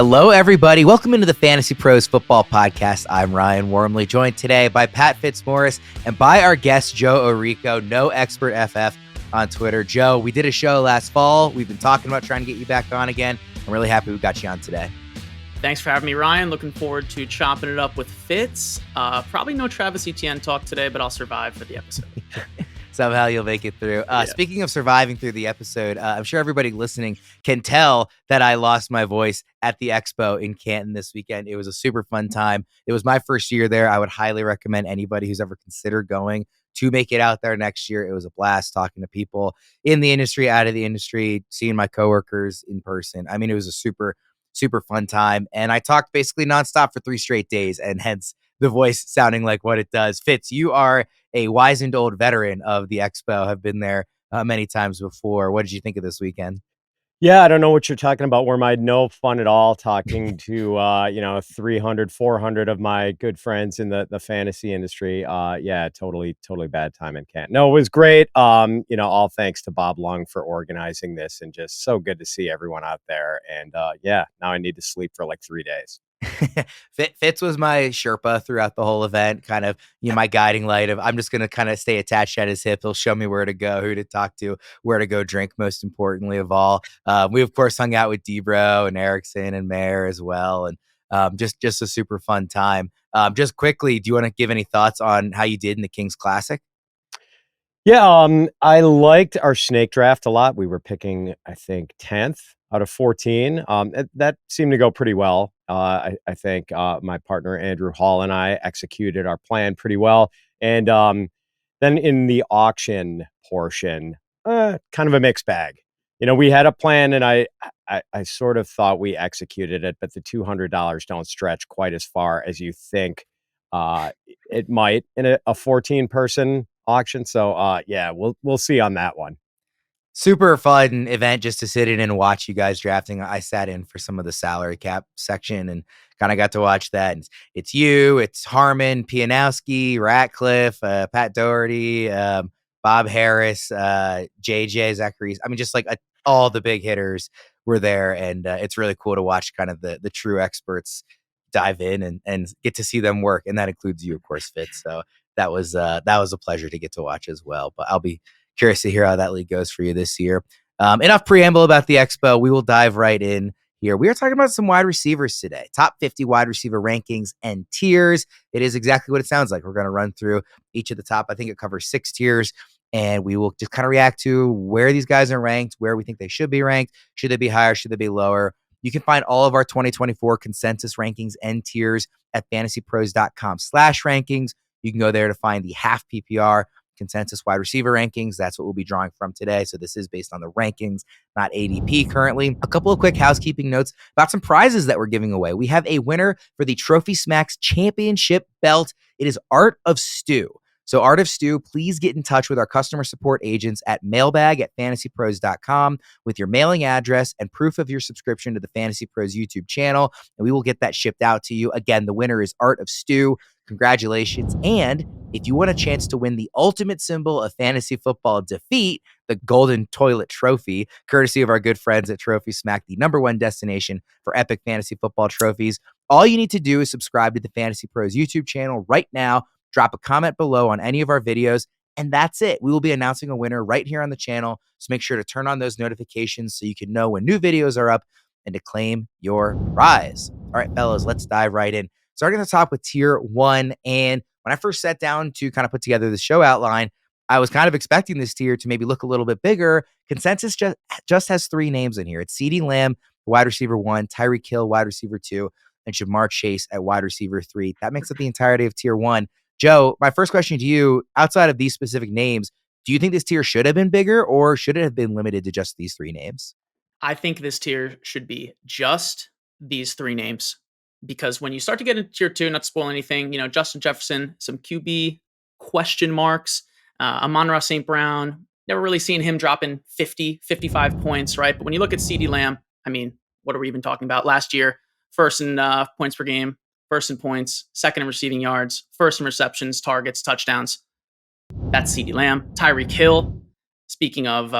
Hello, everybody. Welcome into the Fantasy Pros Football Podcast. I'm Ryan Wormeli, joined today by Pat Fitzmaurice and by our guest, Joe Orrico, No Expert FF on Twitter. Joe, we did a show last fall. We've been talking about trying to get you back on again. I'm really happy we got you on today. Thanks for having me, Ryan. Looking forward to chopping it up with Fitz. Probably no Travis Etienne talk today, but I'll survive for the episode. Somehow you'll make it through. Speaking of surviving through the episode, I'm sure everybody listening can tell that I lost my voice at the Expo in Canton this weekend. It was a super fun time. It was my first year there. I would highly recommend anybody who's ever considered going to make it out there next year. It was a blast talking to people in the industry, out of the industry, seeing my coworkers in person. I mean, it was a super fun time. And I talked basically nonstop for 3 straight days, and hence the voice sounding like what it does. Fitz, you are a wizened old veteran of the Expo, have been there many times before. What did you think of this weekend? Yeah, I don't know what you're talking about, Worm. I had no fun at all talking to, 300, 400 of my good friends in the fantasy industry. Totally bad time in Canton. No, it was great. All thanks to Bob Lung for organizing this, and just so good to see everyone out there. And now I need to sleep for like 3 days. Fitz was my Sherpa throughout the whole event, kind of, my guiding light of I'm just going to kind of stay attached at his hip. He'll show me where to go, who to talk to, where to go drink, most importantly of all. We, of course, hung out with Debro and Erickson and Mayer as well. And just a super fun time. Just quickly, do you want to give any thoughts on how you did in the Kings Classic? Yeah, I liked our snake draft a lot. We were picking, I think, 10th out of 14. That seemed to go pretty well. I think my partner Andrew Hall and I executed our plan pretty well. And then in the auction portion, kind of a mixed bag. We had a plan, and I sort of thought we executed it, but the $200 don't stretch quite as far as you think it might in a 14-person auction. So we'll see on that one. Super fun event just to sit in and watch you guys drafting. I sat in for some of the salary cap section and kind of got to watch that. And it's you, it's Harmon, Pianowski, Ratcliffe, Pat Doherty, Bob Harris, JJ Zachary. I mean, just like all the big hitters were there. And it's really cool to watch kind of the true experts dive in and get to see them work. And that includes you, of course, Fitz. So that was a pleasure to get to watch as well. But I'll be curious to hear how that league goes for you this year. Enough preamble about the Expo. We will dive right in here. We are talking about some wide receivers today. Top 50 wide receiver rankings and tiers. It is exactly what it sounds like. We're going to run through each of the top. I think it covers 6 tiers. And we will just kind of react to where these guys are ranked, where we think they should be ranked. Should they be higher? Should they be lower? You can find all of our 2024 consensus rankings and tiers at fantasypros.com/rankings. You can go there to find the half PPR consensus wide receiver rankings. That's what we'll be drawing from today. So this is based on the rankings, not ADP currently. A couple of quick housekeeping notes about some prizes that we're giving away. We have a winner for the Trophy Smacks Championship belt. It is Art of Stew. So Art of Stew, please get in touch with our customer support agents at mailbag@fantasypros.com with your mailing address and proof of your subscription to the Fantasy Pros YouTube channel, and we will get that shipped out to you. Again, the winner is Art of Stew. Congratulations. And if you want a chance to win the ultimate symbol of fantasy football defeat, the Golden Toilet Trophy, courtesy of our good friends at Trophy Smack, the #1 destination for epic fantasy football trophies, all you need to do is subscribe to the Fantasy Pros YouTube channel right now. Drop a comment below on any of our videos, and that's it. We will be announcing a winner right here on the channel, so make sure to turn on those notifications so you can know when new videos are up and to claim your prize. All right, fellas, let's dive right in. Starting at the top with Tier 1, and when I first sat down to kind of put together the show outline, I was kind of expecting this tier to maybe look a little bit bigger. Consensus just has 3 names in here. It's CeeDee Lamb, wide receiver 1, Tyreek Hill, wide receiver 2, and Ja'Marr Chase at wide receiver 3. That makes up the entirety of Tier 1. Joe, my first question to you, outside of these specific names, do you think this tier should have been bigger, or should it have been limited to just these 3 names? I think this tier should be just these 3 names, because when you start to get into tier 2, not to spoil anything, Justin Jefferson, some QB question marks, Amon-Ra St. Brown, never really seen him dropping 50, 55 points, right? But when you look at CeeDee Lamb, I mean, what are we even talking about? Last year, first in points per game, first in points, second in receiving yards, first in receptions, targets, touchdowns. That's CeeDee Lamb. Tyreek Hill, speaking of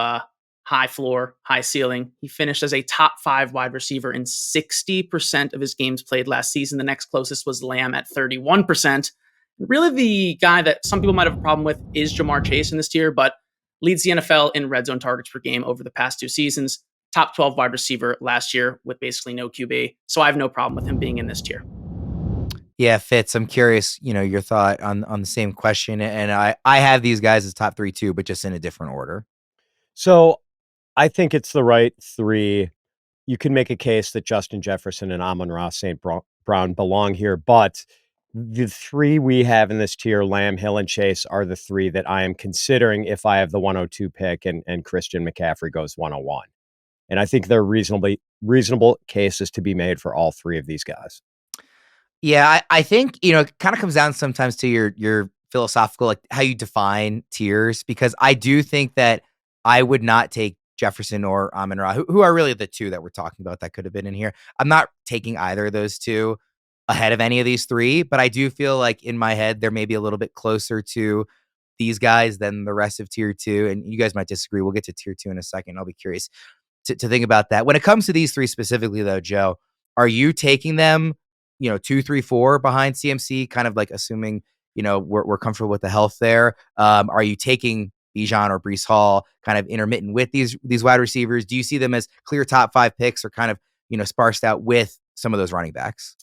high floor, high ceiling. He finished as a top 5 wide receiver in 60% of his games played last season. The next closest was Lamb at 31%. Really, the guy that some people might have a problem with is Jamar Chase in this tier, but leads the NFL in red zone targets per game over the past 2 seasons. Top 12 wide receiver last year with basically no QB. So I have no problem with him being in this tier. Yeah, Fitz, I'm curious, your thought on the same question. And I have these guys as top 3 too, but just in a different order. So I think it's the right 3. You can make a case that Justin Jefferson and Amon-Ra St. Brown belong here, but the 3 we have in this tier, Lamb, Hill, and Chase, are the 3 that I am considering if I have the 102 pick and Christian McCaffrey goes 101. And I think there are reasonable cases to be made for all 3 of these guys. Yeah, I think, it kind of comes down sometimes to your philosophical, like how you define tiers, because I do think that I would not take Jefferson or Amon-Ra, who are really the 2 that we're talking about that could have been in here. I'm not taking either of those 2 ahead of any of these 3, but I do feel like in my head, they're maybe a little bit closer to these guys than the rest of tier 2. And you guys might disagree. We'll get to tier 2 in a second. I'll be curious to think about that. When it comes to these 3 specifically, though, Joe, are you taking them 2, 3, 4 behind CMC, kind of like assuming, we're comfortable with the health there? Are you taking Bijan or Breece Hall kind of intermittent with these wide receivers? Do you see them as clear top 5 picks, or kind of, sparsed out with some of those running backs?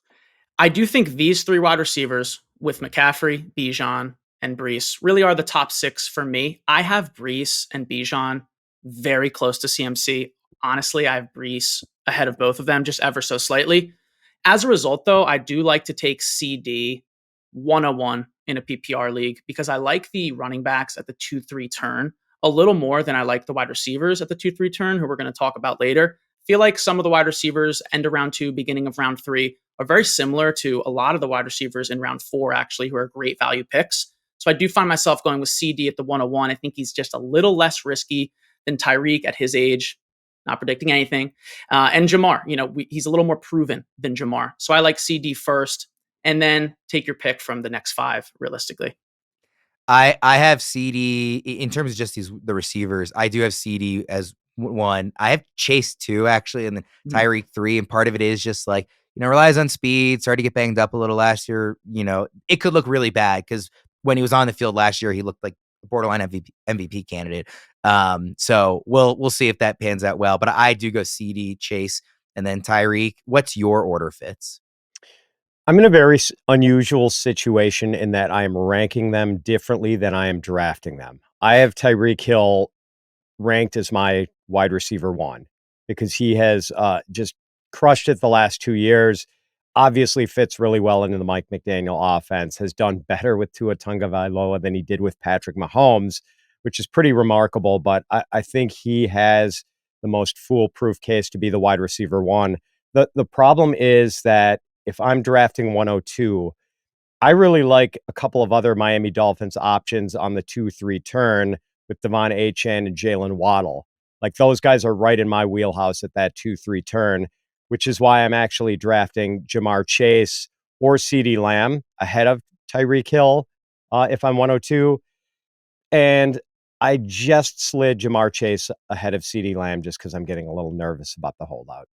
I do think these 3 wide receivers with McCaffrey, Bijan, and Breece really are the top 6 for me. I have Breece and Bijan very close to CMC. Honestly, I have Breece ahead of both of them, just ever so slightly. As a result, though, I do like to take CD 101 in a PPR league because I like the running backs at the 2-3 turn a little more than I like the wide receivers at the 2-3 turn, who we're going to talk about later. Feel like some of the wide receivers end of round 2, beginning of round 3 are very similar to a lot of the wide receivers in round 4, actually, who are great value picks. So I do find myself going with CD at the 101. I think he's just a little less risky than Tyreek at his age. Not predicting anything. And Jamar, he's a little more proven than Jamar. So I like CD first, and then take your pick from the next 5, realistically. I have CD in terms of just the receivers. I do have CD as 1. I have Chase 2, actually, and then Tyreek 3. And part of it is just like, relies on speed, started to get banged up a little last year. It could look really bad because when he was on the field last year, he looked like a borderline MVP candidate. So we'll see if that pans out well. But I do go CD, Chase, and then Tyreek. What's your order, Fitz? I'm in a very unusual situation in that I am ranking them differently than I am drafting them. I have Tyreek Hill ranked as my wide receiver 1 because he has just crushed it the last 2 years. Obviously fits really well into the Mike McDaniel offense, has done better with Tua Tagovailoa than he did with Patrick Mahomes, which is pretty remarkable. But I think he has the most foolproof case to be the wide receiver 1. The problem is that if I'm drafting 102, I really like a couple of other Miami Dolphins options on the 2-3 turn with Devon Achane and Jaylen Waddle. Like those guys are right in my wheelhouse at that 2-3 turn, which is why I'm actually drafting Jamar Chase or CeeDee Lamb ahead of Tyreek Hill if I'm 102. And I just slid Jamar Chase ahead of CeeDee Lamb just because I'm getting a little nervous about the holdout.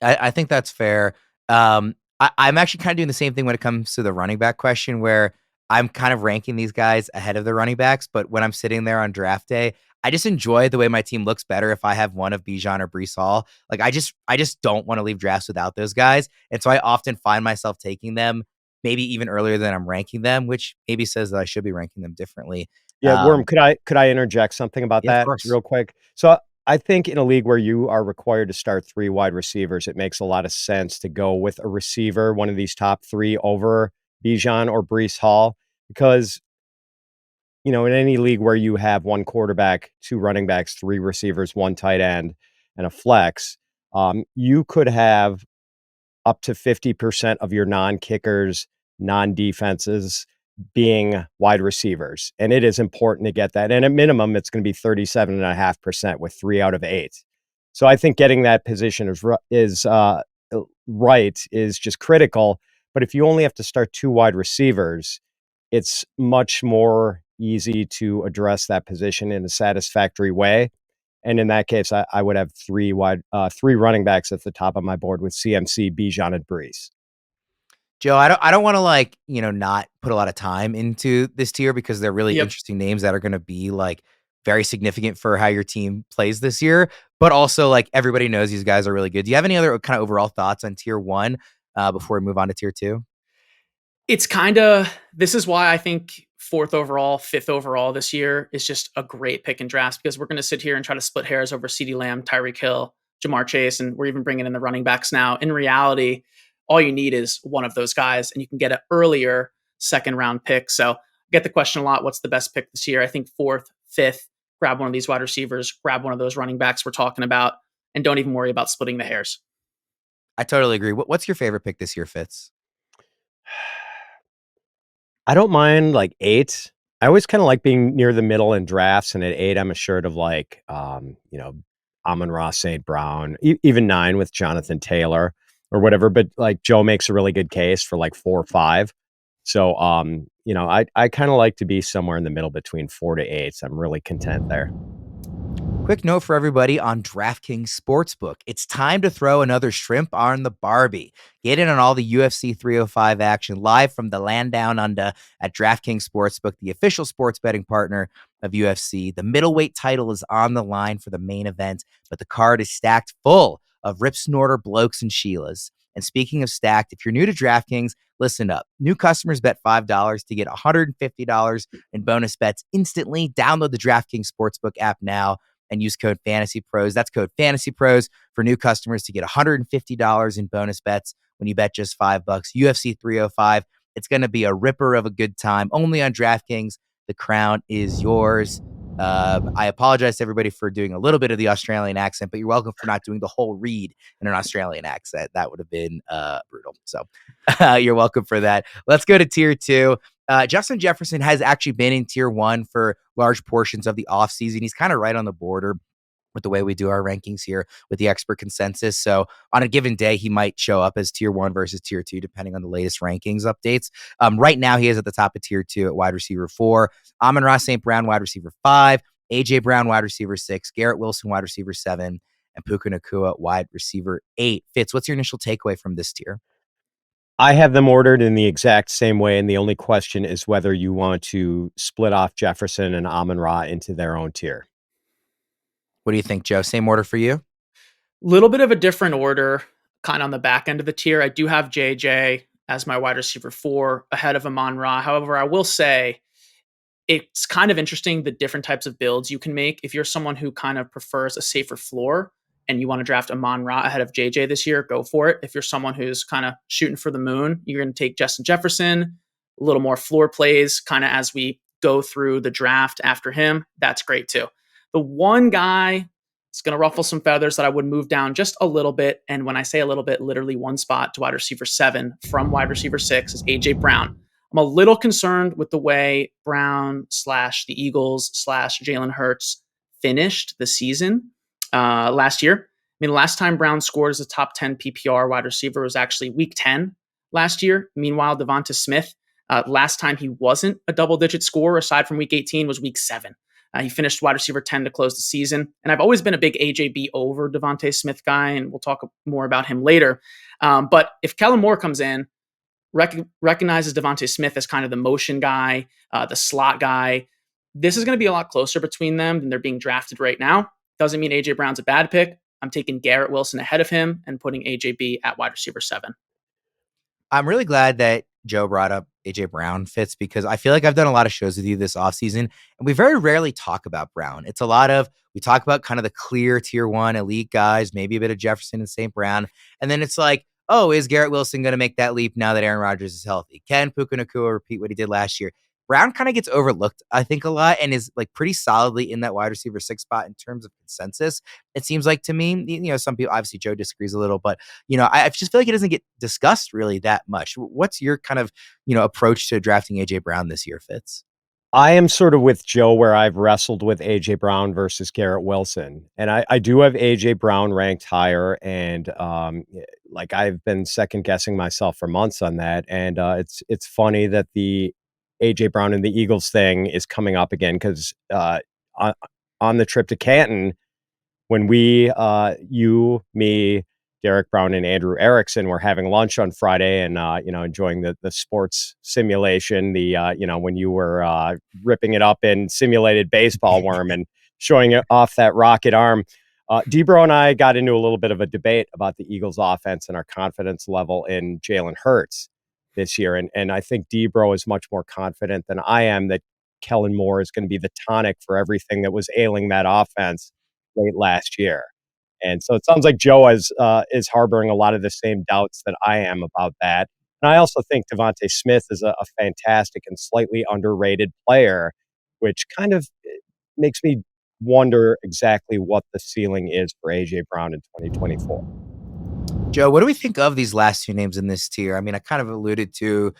I think that's fair. I'm actually kind of doing the same thing when it comes to the running back question, where I'm kind of ranking these guys ahead of the running backs. But when I'm sitting there on draft day, I just enjoy the way my team looks better if I have one of Bijan or Breece Hall. Like I just don't want to leave drafts without those guys. And so I often find myself taking them maybe even earlier than I'm ranking them, which maybe says that I should be ranking them differently. Yeah, Worm, could I interject something about that real quick? So I think in a league where you are required to start 3 wide receivers, it makes a lot of sense to go with a receiver, one of these top 3 over Bijan or Breece Hall, because, in any league where you have 1 quarterback, 2 running backs, 3 receivers, 1 tight end, and a flex, you could have up to 50% of your non-kickers, non-defenses being wide receivers. And it is important to get that. And at minimum, it's going to be 37.5% with 3 out of 8. So I think getting that position is just critical. But if you only have to start 2 wide receivers, it's much more easy to address that position in a satisfactory way. And in that case, I would have three running backs at the top of my board with CMC, Bijan, and Brees. Joe, I don't want to not put a lot of time into this tier because they're really interesting names that are going to be like very significant for how your team plays this year. But also, like, everybody knows these guys are really good. Do you have any other kind of overall thoughts on tier one before we move on to tier two? It's this is why I think 4th overall, 5th overall this year is just a great pick and draft, because we're going to sit here and try to split hairs over CeeDee Lamb, Tyreek Hill, Jamar Chase, and we're even bringing in the running backs now. In reality, all you need is one of those guys, and you can get an earlier 2nd round pick. So I get the question a lot, what's the best pick this year? I think 4th, 5th, grab one of these wide receivers, grab one of those running backs we're talking about, and don't even worry about splitting the hairs. I totally agree. What's your favorite pick this year, Fitz? I don't mind like 8. I always kind of like being near the middle in drafts, and at 8, I'm assured of like, Amon-Ra St. Brown, even 9 with Jonathan Taylor or whatever. But like Joe makes a really good case for like 4 or 5. So, I kind of like to be somewhere in the middle between 4 to 8. So I'm really content there. Quick note for everybody on DraftKings Sportsbook. It's time to throw another shrimp on the Barbie. Get in on all the UFC 305 action live from the land down under at DraftKings Sportsbook, the official sports betting partner of UFC. The middleweight title is on the line for the main event, but the card is stacked full of rip snorter blokes and Sheilas. And speaking of stacked, if you're new to DraftKings, listen up. New customers bet $5 to get $150 in bonus bets instantly. Download the DraftKings Sportsbook app now and use code FantasyPros. That's code FantasyPros for new customers to get $150 in bonus bets when you bet just $5. UFC 305. It's going to be a ripper of a good time. Only on DraftKings. The crown is yours. I apologize to everybody for doing a little bit of the Australian accent, but you're welcome for not doing the whole read in an Australian accent. That would have been brutal. So you're welcome for that. Let's go to tier 2. Justin Jefferson has actually been in tier 1 for large portions of the offseason. He's kind of right on the border with the way we do our rankings here with the expert consensus. So on a given day, he might show up as tier 1 versus tier 2, depending on the latest rankings updates. Right now, he is at the top of tier 2 at wide receiver 4. Amon-Ra St. Brown, wide receiver 5. A.J. Brown, wide receiver 6. Garrett Wilson, wide receiver 7. And Puka Nacua, wide receiver 8. Fitz, what's your initial takeaway from this tier? I have them ordered in the exact same way, and the only question is whether you want to split off Jefferson and Amon-Ra into their own tier. What do you think, Joe? Same order for you? Little bit of a different order, kind of on the back end of the tier. I do have JJ as my wide receiver 4 ahead of Amon-Ra. However, I will say it's kind of interesting the different types of builds you can make. If you're someone who kind of prefers a safer floor and you want to draft Amon-Ra ahead of JJ this year, go for it. If you're someone who's kind of shooting for the moon, you're going to take Justin Jefferson, a little more floor plays kind of as we go through the draft after him. That's great too. The one guy that's going to ruffle some feathers that I would move down just a little bit, and when I say a little bit, literally one spot to wide receiver 7 from wide receiver 6 is A.J. Brown. I'm a little concerned with the way Brown / the Eagles / Jalen Hurts finished the season last year. I mean, the last time Brown scored as a top 10 PPR wide receiver was actually week 10 last year. Meanwhile, Devonta Smith, last time he wasn't a double-digit scorer aside from week 18 was week 7. He finished wide receiver 10 to close the season. And I've always been a big AJB over Devonta Smith guy, and we'll talk more about him later. But if Kellen Moore comes in, recognizes Devonta Smith as kind of the motion guy, the slot guy, this is going to be a lot closer between them than they're being drafted right now. Doesn't mean A.J. Brown's a bad pick. I'm taking Garrett Wilson ahead of him and putting AJB at wide receiver 7. I'm really glad that Joe brought up A.J. Brown, Fitz, because I feel like I've done a lot of shows with you this offseason, and we very rarely talk about Brown. It's a lot of, we talk about kind of the clear tier 1 elite guys, maybe a bit of Jefferson and St. Brown, and then it's like, oh, is Garrett Wilson going to make that leap now that Aaron Rodgers is healthy? Can Puka Nacua repeat what he did last year? Brown kind of gets overlooked, I think, a lot, and is like pretty solidly in that wide receiver 6 spot in terms of consensus. It seems like to me, some people, obviously Joe disagrees a little, but, I just feel like it doesn't get discussed really that much. What's your kind of, approach to drafting AJ Brown this year, Fitz? I am sort of with Joe where I've wrestled with A.J. Brown versus Garrett Wilson. And I do have A.J. Brown ranked higher. And I've been second guessing myself for months on that. And it's funny that the A.J. Brown and the Eagles thing is coming up again because on the trip to Canton, when you, me, Derek Brown, and Andrew Erickson were having lunch on Friday and, enjoying the sports simulation, when you were ripping it up in simulated baseball worm and showing it off that rocket arm. Debro and I got into a little bit of a debate about the Eagles offense and our confidence level in Jalen Hurts this year. And I think Debro is much more confident than I am that Kellen Moore is going to be the tonic for everything that was ailing that offense late last year. And so it sounds like Joe is harboring a lot of the same doubts that I am about that. And I also think Devontae Smith is a fantastic and slightly underrated player, which kind of makes me wonder exactly what the ceiling is for A.J. Brown in 2024. Joe, what do we think of these last two names in this tier? I mean, I kind of alluded to,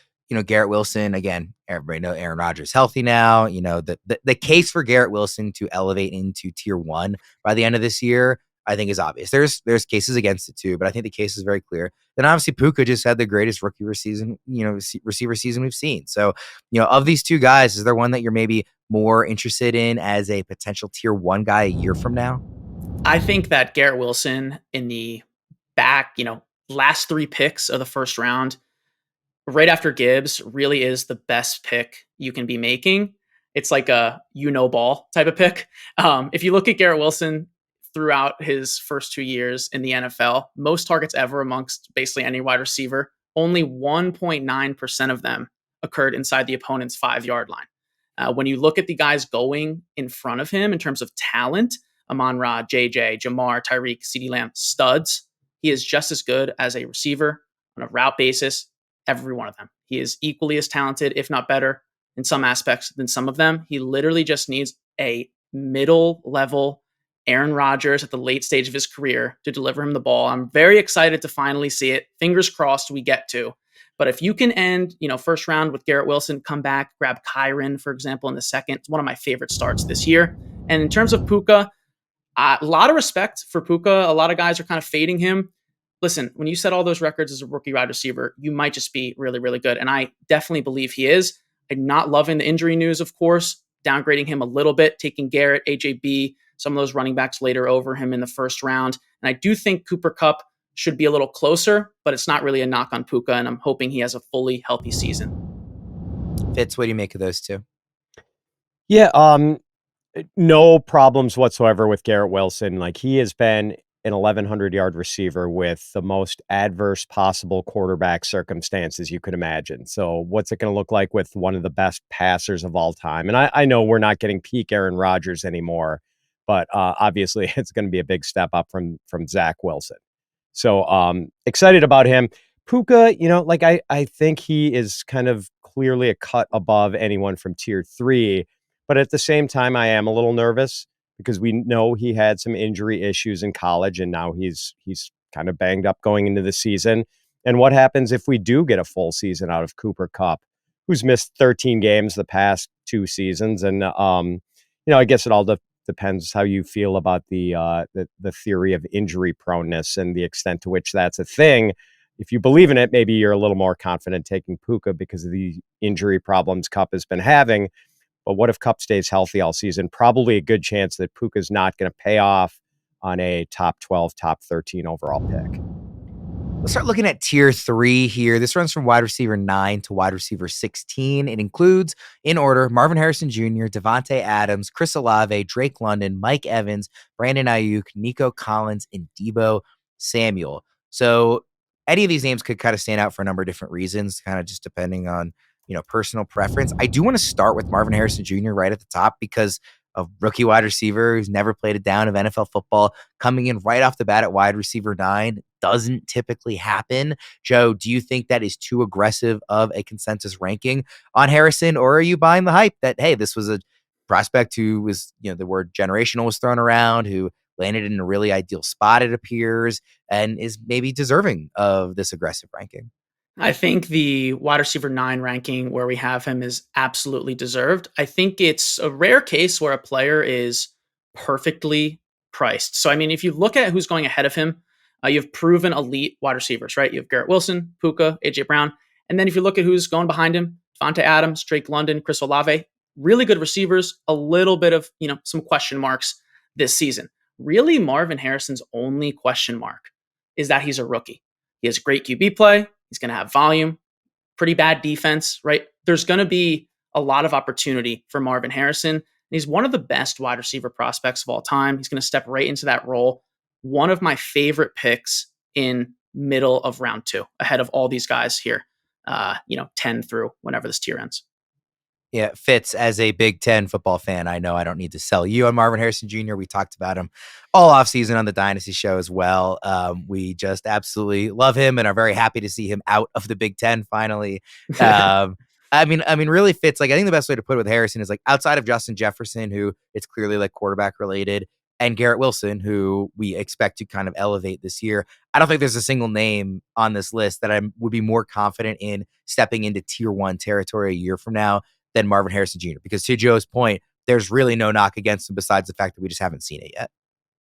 Garrett Wilson. Again, everybody knows Aaron Rodgers healthy now. The case for Garrett Wilson to elevate into tier 1 by the end of this year, I think, is obvious. There's cases against it too, but I think the case is very clear. Then obviously Puka just had the greatest receiver season we've seen. So, of these two guys, is there one that you're maybe more interested in as a potential tier 1 guy a year from now? I think that Garrett Wilson in the back, last 3 picks of the first round, right after Gibbs, really is the best pick you can be making. It's like a ball type of pick. If you look at Garrett Wilson throughout his first 2 years in the NFL, most targets ever amongst basically any wide receiver, only 1.9% of them occurred inside the opponent's 5-yard line. When you look at the guys going in front of him in terms of talent, Amon-Ra, JJ, Jamar, Tyreek, CeeDee Lamb, studs, he is just as good as a receiver on a route basis, every one of them. He is equally as talented, if not better, in some aspects than some of them. He literally just needs a middle-level Aaron Rodgers at the late stage of his career to deliver him the ball. I'm very excited to finally see it. Fingers crossed we get to. But if you can end, first round with Garrett Wilson, come back, grab Kyron, for example, in the second. It's one of my favorite starts this year. And in terms of Puka, a lot of respect for Puka. A lot of guys are kind of fading him. Listen, when you set all those records as a rookie wide receiver, you might just be really, really good. And I definitely believe he is. I'm not loving the injury news, of course, downgrading him a little bit, taking Garrett, AJB, some of those running backs later over him in the first round. And I do think Cooper Kupp should be a little closer, but it's not really a knock on Puka, and I'm hoping he has a fully healthy season. Fitz, what do you make of those two? Yeah, no problems whatsoever with Garrett Wilson. Like, he has been an 1,100-yard receiver with the most adverse possible quarterback circumstances you could imagine. So what's it going to look like with one of the best passers of all time? And I know we're not getting peak Aaron Rodgers anymore, but obviously it's going to be a big step up from Zach Wilson. So excited about him. Puka, I think he is kind of clearly a cut above anyone from tier 3. But at the same time, I am a little nervous because we know he had some injury issues in college, and now he's kind of banged up going into the season. And what happens if we do get a full season out of Cooper Kupp, who's missed 13 games the past 2 seasons? And I guess it all depends how you feel about the theory of injury proneness and the extent to which that's a thing. If you believe in it, maybe you're a little more confident taking Puka because of the injury problems Kupp has been having. But what if Kupp stays healthy all season? Probably a good chance that Puka's not going to pay off on a top 12, top 13 overall pick. Let's start looking at tier 3 here. This runs from wide receiver 9 to wide receiver 16. It includes, in order, Marvin Harrison Jr., Devontae Adams, Chris Olave, Drake London, Mike Evans, Brandon Ayuk, Nico Collins, and Deebo Samuel. So any of these names could kind of stand out for a number of different reasons, kind of just depending on personal preference. I do want to start with Marvin Harrison Jr. right at the top because a rookie wide receiver who's never played a down of NFL football coming in right off the bat at wide receiver 9 doesn't typically happen. Joe, do you think that is too aggressive of a consensus ranking on Harrison, or are you buying the hype that, hey, this was a prospect who was, the word generational was thrown around, who landed in a really ideal spot, it appears, and is maybe deserving of this aggressive ranking? I think the wide receiver 9 ranking where we have him is absolutely deserved. I think it's a rare case where a player is perfectly priced. So, if you look at who's going ahead of him, you have proven elite wide receivers, right? You have Garrett Wilson, Puka, AJ Brown. And then if you look at who's going behind him, Devontae Adams, Drake London, Chris Olave, really good receivers, a little bit of, some question marks this season. really Marvin Harrison's only question mark is that he's a rookie. He has great QB play. He's going to have volume, pretty bad defense, right? There's going to be a lot of opportunity for Marvin Harrison. He's one of the best wide receiver prospects of all time. He's going to step right into that role. One of my favorite picks in middle of round 2, ahead of all these guys here, 10 through whenever this tier ends. Yeah, Fitz, as a Big Ten football fan, I know I don't need to sell you on Marvin Harrison Jr. We talked about him all offseason on the Dynasty Show as well. We just absolutely love him and are very happy to see him out of the Big Ten finally. I mean, really, Fitz, like, I think the best way to put it with Harrison is, like, outside of Justin Jefferson, who it's clearly like quarterback related, and Garrett Wilson, who we expect to kind of elevate this year, I don't think there's a single name on this list that I would be more confident in stepping into tier 1 territory a year from now than Marvin Harrison Jr. Because to Joe's point, there's really no knock against him besides the fact that we just haven't seen it yet.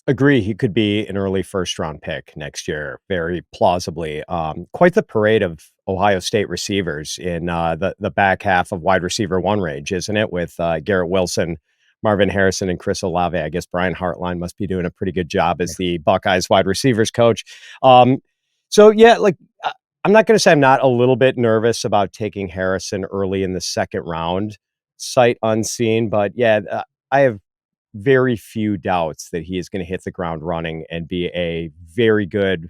Agree. He could be an early first-round pick next year, very plausibly. Quite the parade of Ohio State receivers in the back half of wide receiver 1 range, isn't it? With Garrett Wilson, Marvin Harrison, and Chris Olave. I guess Brian Hartline must be doing a pretty good job as the Buckeyes wide receivers coach. So yeah, like, I'm not going to say I'm not a little bit nervous about taking Harrison early in the second round, sight unseen, but yeah, I have very few doubts that he is going to hit the ground running and be a very good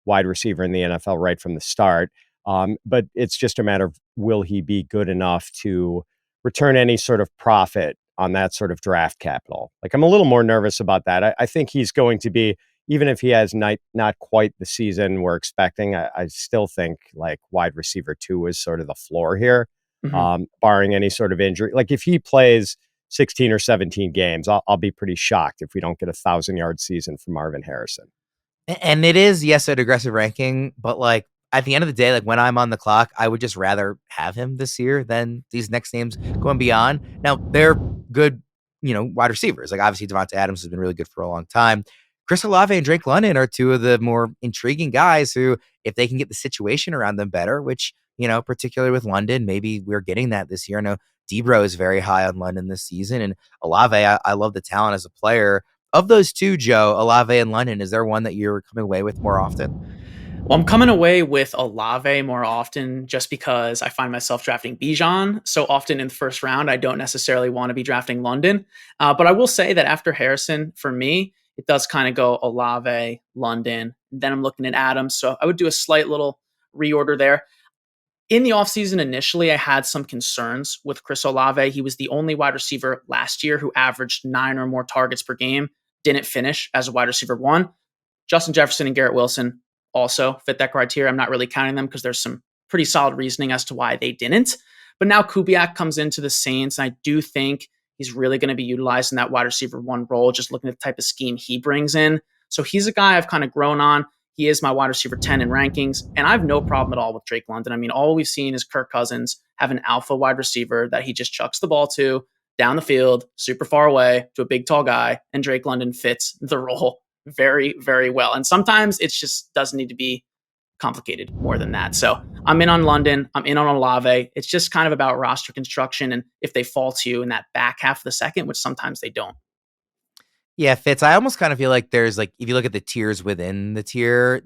wide receiver in the NFL right from the start. But it's just a matter of, will he be good enough to return any sort of profit on that sort of draft capital? Like, I'm a little more nervous about that. I think he's going to be, even if he has not quite the season we're expecting, I still think like wide receiver 2 is sort of the floor here, barring any sort of injury. Like, if he plays 16 or 17 games, I'll be pretty shocked if we don't get a 1,000-yard season from Marvin Harrison. And it is, yes, an aggressive ranking, but like at the end of the day, like when I'm on the clock, I would just rather have him this year than these next names going beyond. Now, they're good, wide receivers. Like, obviously, Devontae Adams has been really good for a long time. Chris Olave and Drake London are two of the more intriguing guys who, if they can get the situation around them better, which, particularly with London, maybe we're getting that this year. I know Debro is very high on London this season, and Olave, I love the talent as a player. Of those two, Joe, Olave and London, is there one that you're coming away with more often? Well, I'm coming away with Olave more often just because I find myself drafting Bijan so often in the first round. I don't necessarily want to be drafting London. But I will say that after Harrison, for me, it does kind of go Olave, London. Then I'm looking at Adams. So I would do a slight little reorder there. In the offseason, initially, I had some concerns with Chris Olave. He was the only wide receiver last year who averaged 9 or more targets per game, didn't finish as a wide receiver 1. Justin Jefferson and Garrett Wilson also fit that criteria. I'm not really counting them because there's some pretty solid reasoning as to why they didn't. But now Kubiak comes into the Saints, and I do think he's really going to be utilized in that wide receiver 1 role, just looking at the type of scheme he brings in. So he's a guy I've kind of grown on. He is my wide receiver 10 in rankings, and I have no problem at all with Drake London. I mean, all we've seen is Kirk Cousins have an alpha wide receiver that he just chucks the ball to down the field, super far away to a big, tall guy, and Drake London fits the role very, very well. And sometimes it just doesn't need to be complicated more than that. So I'm in on London. I'm in on Olave. It's just kind of about roster construction and if they fall to you in that back half of the second, which sometimes they don't. Yeah, Fitz, I almost kind of feel like there's like, if you look at the tiers within the tier,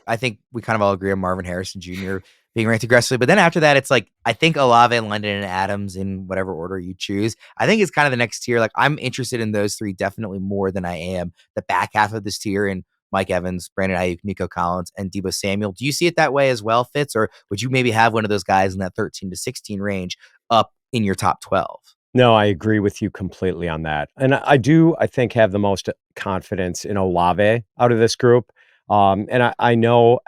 I think we kind of all agree on Marvin Harrison Jr. being ranked aggressively. But then after that, it's like, I think Olave, London, and Adams in whatever order you choose. I think it's kind of the next tier. Like, I'm interested in those three definitely more than I am the back half of this tier in Mike Evans, Brandon Ayuk, Nico Collins, and Deebo Samuel. Do you see it that way as well, Fitz? Or would you maybe have one of those guys in that 13 to 16 range up in your top 12? No, I agree with you completely on that. And I think, have the most confidence in Olave out of this group. And I know,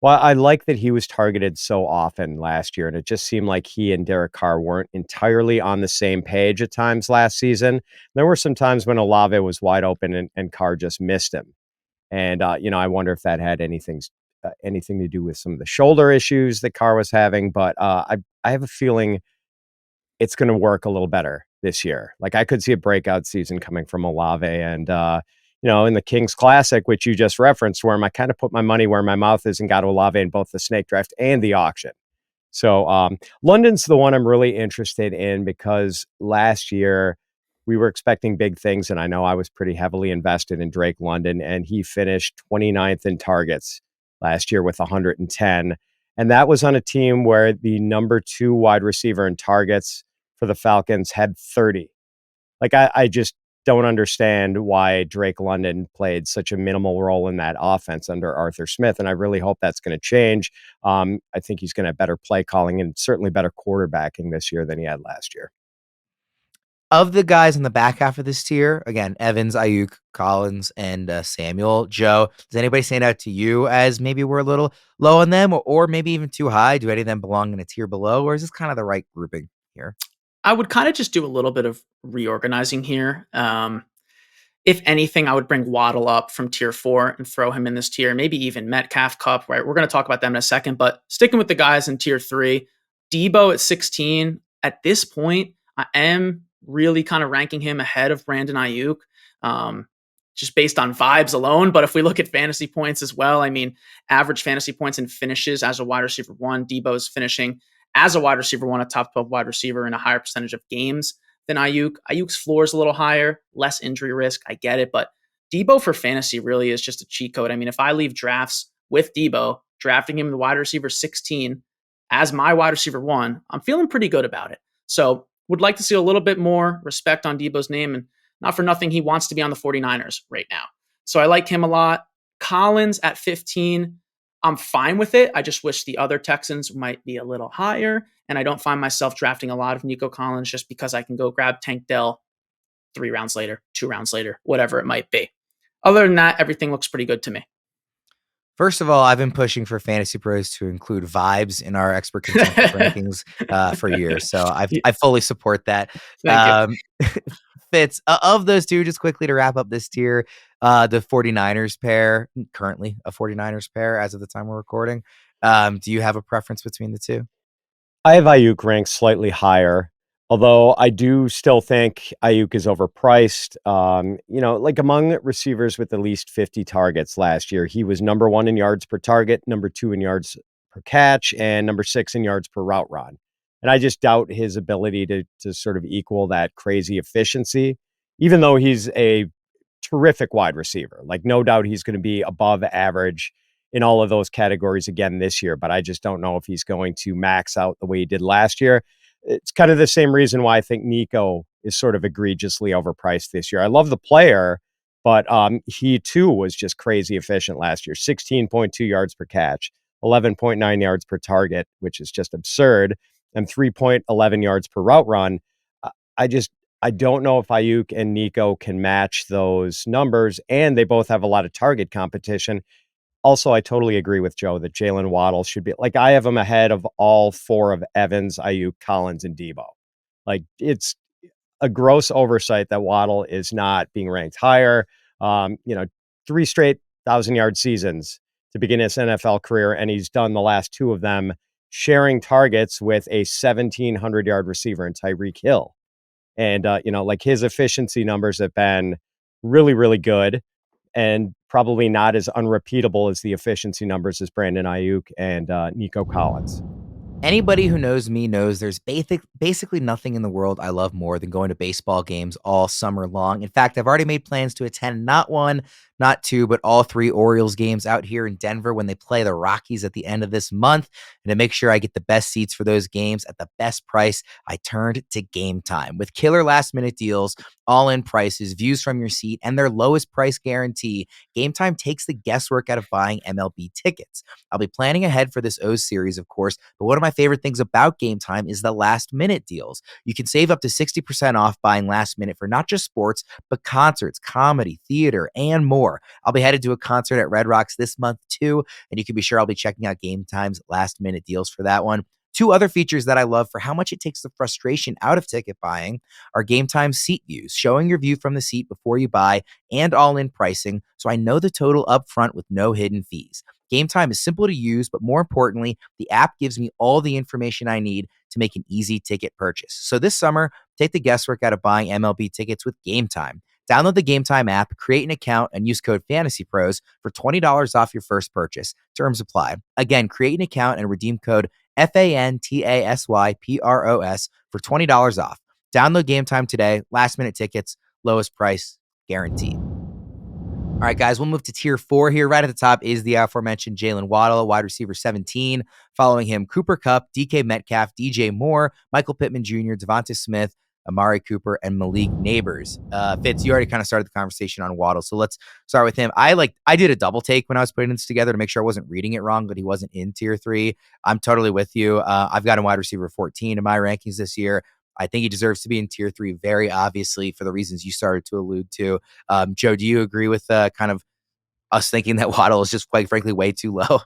well, I like that he was targeted so often last year, and it just seemed like he and Derek Carr weren't entirely on the same page at times last season. There were some times when Olave was wide open and Carr just missed him. And, I wonder if that had anything to do with some of the shoulder issues that Carr was having. But I have a feeling it's going to work a little better this year. Like, I could see a breakout season coming from Olave, and in the Kings Classic, which you just referenced, where I kind of put my money where my mouth is and got Olave in both the snake draft and the auction. So London's the one I'm really interested in because last year we were expecting big things, and I know I was pretty heavily invested in Drake London, and he finished 29th in targets last year with 110. And that was on a team where the number 2 wide receiver in targets for the Falcons had 30. Like, I just don't understand why Drake London played such a minimal role in that offense under Arthur Smith. And I really hope that's going to change. I think he's going to have better play calling and certainly better quarterbacking this year than he had last year. Of the guys in the back half of this tier, again, Evans, Ayuk, Collins, and Samuel, Joe, does anybody stand out to you as maybe we're a little low on them or maybe even too high? Do any of them belong in a tier below, or is this kind of the right grouping here? I would kind of just do a little bit of reorganizing here. If anything, I would bring Waddle up from tier 4 and throw him in this tier, maybe even Metcalf, Kupp, right? We're going to talk about them in a second, but sticking with the guys in tier 3, Debo at 16. At this point, I am really kind of ranking him ahead of Brandon Ayuk, just based on vibes alone. But if we look at fantasy points as well, I mean, average fantasy points and finishes as a wide receiver 1, Debo's finishing as a wide receiver 1, a top 12 wide receiver in a higher percentage of games than Ayuk. Ayuk's floor is a little higher, less injury risk. I get it, but Debo for fantasy really is just a cheat code. I mean, if I leave drafts with Debo, drafting him in the wide receiver 16 as my wide receiver 1, I'm feeling pretty good about it. So would like to see a little bit more respect on Debo's name, and not for nothing, he wants to be on the 49ers right now. So I like him a lot. Collins at 15, I'm fine with it. I just wish the other Texans might be a little higher, and I don't find myself drafting a lot of Nico Collins just because I can go grab Tank Dell 3 rounds later, 2 rounds later, whatever it might be. Other than that, everything looks pretty good to me. First of all, I've been pushing for Fantasy Pros to include vibes in our expert consensus rankings for years, so I fully support that. Thank you. Fitz, of those two, just quickly to wrap up this tier, the 49ers pair, currently a 49ers pair as of the time we're recording. Do you have a preference between the two? I have Ayuk ranked slightly higher, although I do still think Ayuk is overpriced. Like among receivers with at least 50 targets last year, he was number 1 in yards per target, number 2 in yards per catch, and number 6 in yards per route run. And I just doubt his ability to sort of equal that crazy efficiency, even though he's a terrific wide receiver. Like, no doubt he's going to be above average in all of those categories again this year, but I just don't know if he's going to max out the way he did last year. It's kind of the same reason why I think Nico is sort of egregiously overpriced this year. I love the player, but he too was just crazy efficient last year. 16.2 yards per catch, 11.9 yards per target, which is just absurd, and 3.11 yards per route run. I don't know if Ayuk and Nico can match those numbers, and they both have a lot of target competition. Also, I totally agree with Joe that Jaylen Waddle should be, like, I have him ahead of all 4 of Evans, Ayuk, Collins, and Debo. Like, it's a gross oversight that Waddle is not being ranked higher. 3 straight 1,000-yard seasons to begin his NFL career, and he's done the last 2 of them sharing targets with a 1,700-yard receiver in Tyreek Hill. And, his efficiency numbers have been really, really good, and probably not as unrepeatable as the efficiency numbers as Brandon Ayuk and Nico Collins. Anybody who knows me knows there's basically nothing in the world I love more than going to baseball games all summer long. In fact, I've already made plans to attend not 1, not 2, but all 3 Orioles games out here in Denver when they play the Rockies at the end of this month. And to make sure I get the best seats for those games at the best price, I turned to Game Time. With killer last-minute deals, all-in prices, views from your seat, and their lowest price guarantee, Game Time takes the guesswork out of buying MLB tickets. I'll be planning ahead for this O's series, of course, but one of my favorite things about Game Time is the last-minute deals. You can save up to 60% off buying last minute for not just sports, but concerts, comedy, theater, and more. I'll be headed to a concert at Red Rocks this month too, and you can be sure I'll be checking out Game Time's last-minute deals for that one. 2 other features that I love for how much it takes the frustration out of ticket buying are Game Time seat views, showing your view from the seat before you buy, and all-in pricing, so I know the total up front with no hidden fees. Game Time is simple to use, but more importantly, the app gives me all the information I need to make an easy ticket purchase. So this summer, take the guesswork out of buying MLB tickets with Game Time. Download the Game Time app, create an account, and use code FANTASYPROS for $20 off your first purchase. Terms apply. Again, create an account and redeem code FANTASYPROS for $20 off. Download Game Time today. Last minute tickets, lowest price guaranteed. All right, guys, we'll move to tier 4 here. Right at the top is the aforementioned Jaylen Waddle, wide receiver 17. Following him, Cooper Kupp, DK Metcalf, DJ Moore, Michael Pittman Jr., Devonta Smith, Amari Cooper, and Malik Nabers. Fitz, you already kind of started the conversation on Waddle, so let's start with him. I did a double take when I was putting this together to make sure I wasn't reading it wrong, but he wasn't in tier 3. I'm totally with you. I've got him wide receiver 14 in my rankings this year. I think he deserves to be in tier 3, very obviously, for the reasons you started to allude to. Joe, do you agree with kind of us thinking that Waddle is just, quite frankly, way too low?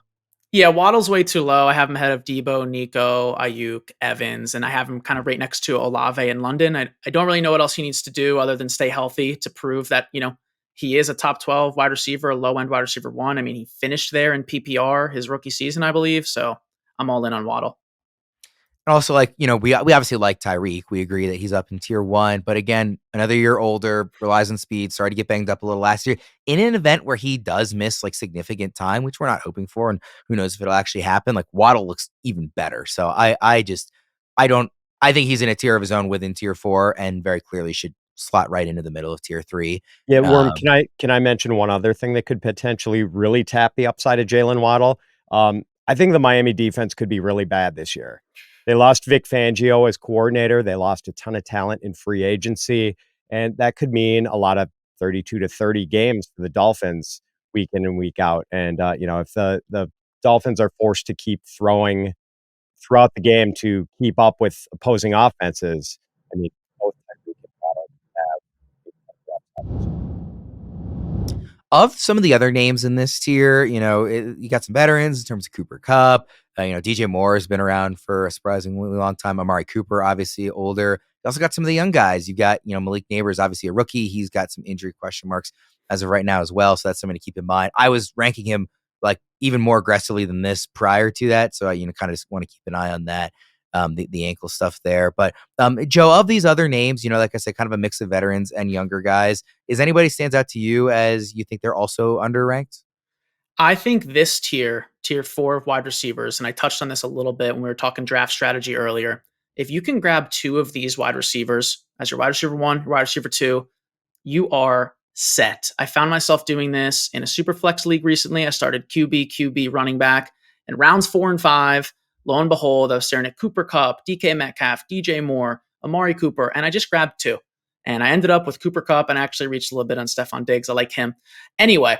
Yeah, Waddle's way too low. I have him ahead of Debo, Nico, Ayuk, Evans, and I have him kind of right next to Olave in London. I don't really know what else he needs to do other than stay healthy to prove that, he is a top 12 wide receiver, a low-end wide receiver 1. I mean, he finished there in PPR his rookie season, I believe, so I'm all in on Waddle. And also, we obviously like Tyreek. We agree that he's up in tier 1. But again, another year older, relies on speed, started to get banged up a little last year. In an event where he does miss significant time, which we're not hoping for, and who knows if it'll actually happen, Waddle looks even better. So I think he's in a tier of his own within tier 4 and very clearly should slot right into the middle of tier 3. Yeah, Worm, can I mention one other thing that could potentially really tap the upside of Jaylen Waddle? I think the Miami defense could be really bad this year. They lost Vic Fangio as coordinator. They lost a ton of talent in free agency, and that could mean a lot of 32 to 30 games for the Dolphins week in and week out. And, if the Dolphins are forced to keep throwing throughout the game to keep up with opposing offenses, I mean, both Tyreek and Waddle have. Of some of the other names in this tier, you got some veterans in terms of Cooper Kupp. DJ Moore has been around for a surprisingly long time. Amari Cooper, obviously older. You also got some of the young guys. You've got, Malik Nabers, obviously a rookie. He's got some injury question marks as of right now as well. So that's something to keep in mind. I was ranking him even more aggressively than this prior to that. So I, kind of just want to keep an eye on that. The ankle stuff there. But Joe, of these other names, like I said, kind of a mix of veterans and younger guys. Is anybody stands out to you as you think they're also underranked? I think this tier 4 of wide receivers, and I touched on this a little bit when we were talking draft strategy earlier. If you can grab 2 of these wide receivers as your wide receiver 1, wide receiver 2, you are set. I found myself doing this in a super flex league recently. I started QB, running back, and rounds 4 and 5. Lo and behold, I was staring at Cooper Kupp, DK Metcalf, DJ Moore, Amari Cooper, and I just grabbed 2. And I ended up with Cooper Kupp and actually reached a little bit on Steffon Diggs. I like him. Anyway,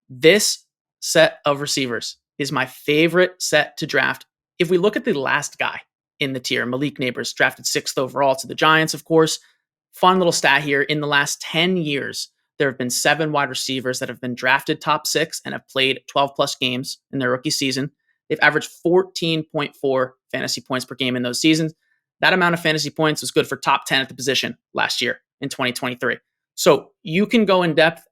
this set of receivers is my favorite set to draft. If we look at the last guy in the tier, Malik Nabers, drafted 6th overall to the Giants, of course. Fun little stat here. In the last 10 years, there have been 7 wide receivers that have been drafted top 6 and have played 12 plus games in their rookie season. They've averaged 14.4 fantasy points per game in those seasons. That amount of fantasy points was good for top 10 at the position last year in 2023. So you can go in depth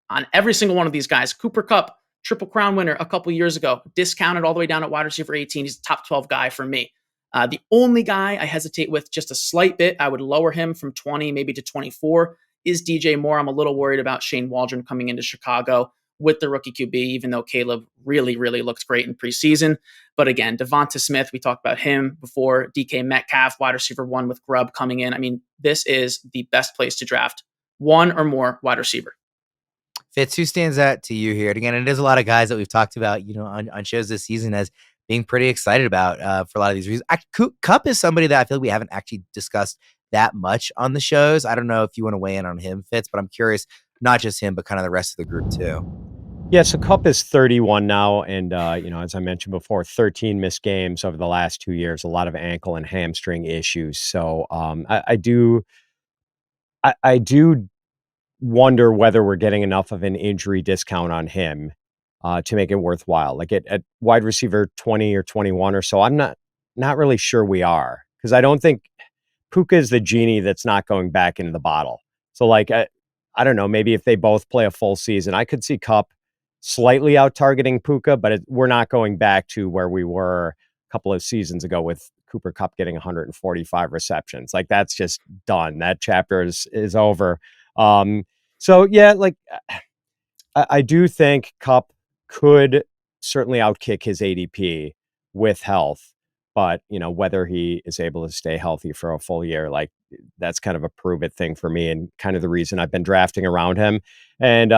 on every single one of these guys. Cooper Kupp, Triple Crown winner a couple years ago, discounted all the way down at wide receiver 18. He's a top 12 guy for me. The only guy I hesitate with just a slight bit, I would lower him from 20 maybe to 24, is DJ Moore. I'm a little worried about Shane Waldron coming into Chicago with the rookie QB, even though Caleb really, really looks great in preseason. But again, Devonta Smith, we talked about him before. DK Metcalf, wide receiver 1 with Grubb coming in. I mean, this is the best place to draft 1 or more wide receiver. Fitz, who stands out to you here? And again, it is a lot of guys that we've talked about, on shows this season as being pretty excited about for a lot of these reasons. Kupp is somebody that I feel we haven't actually discussed that much on the shows. I don't know if you want to weigh in on him, Fitz, but I'm curious, not just him, but kind of the rest of the group too. Yeah, so Kupp is 31 now, and as I mentioned before, 13 missed games over the last 2 years, a lot of ankle and hamstring issues. So I do wonder whether we're getting enough of an injury discount on him to make it worthwhile. Like at wide receiver 20 or 21 or so, I'm not really sure we are, because I don't think Puka is the genie that's not going back into the bottle. So I don't know, maybe if they both play a full season, I could see Kupp slightly out targeting Puka, but we're not going back to where we were a couple of seasons ago with Cooper Kupp getting 145 receptions. That's just done. That chapter is over. So yeah, I do think Kupp could certainly outkick his ADP with health, But, whether he is able to stay healthy for a full year, like that's kind of a prove it thing for me and kind of the reason I've been drafting around him. And,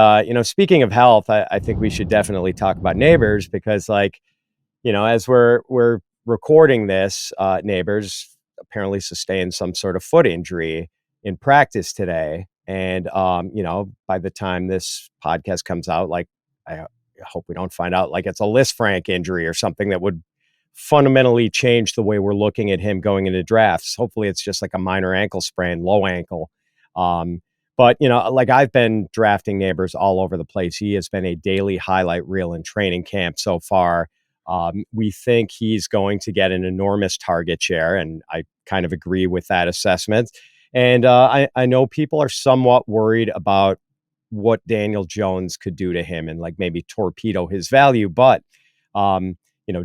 speaking of health, I think we should definitely talk about Nabers because as we're recording this, Nabers apparently sustained some sort of foot injury in practice today. And, by the time this podcast comes out, like I hope we don't find out like it's a Lisfranc injury or something that would fundamentally change the way we're looking at him going into drafts. Hopefully it's just like a minor ankle sprain, low ankle. But, like I've been drafting Nabers all over the place. He has been a daily highlight reel in training camp so far. We think he's going to get an enormous target share, and I kind of agree with that assessment. And I know people are somewhat worried about what Daniel Jones could do to him and like maybe torpedo his value. But,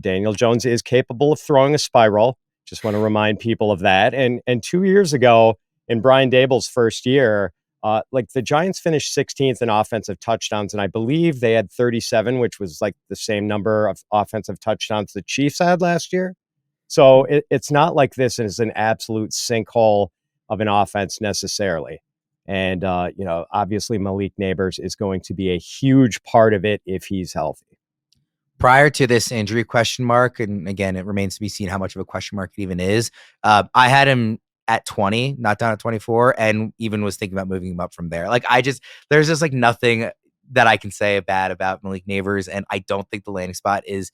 Daniel Jones is capable of throwing a spiral. Just want to remind people of that. And 2 years ago in Brian Daboll's first year, like the Giants finished 16th in offensive touchdowns, and I believe they had 37, which was like the same number of offensive touchdowns the Chiefs had last year. So it's not like this is an absolute sinkhole of an offense necessarily. And, obviously Malik Nabers is going to be a huge part of it if he's healthy. Prior to this injury question mark, and again, it remains to be seen how much of a question mark it even is, I had him at 20, not down at 24, and even was thinking about moving him up from there. Like, there's just like nothing that I can say bad about Malik Nabers, and I don't think the landing spot is,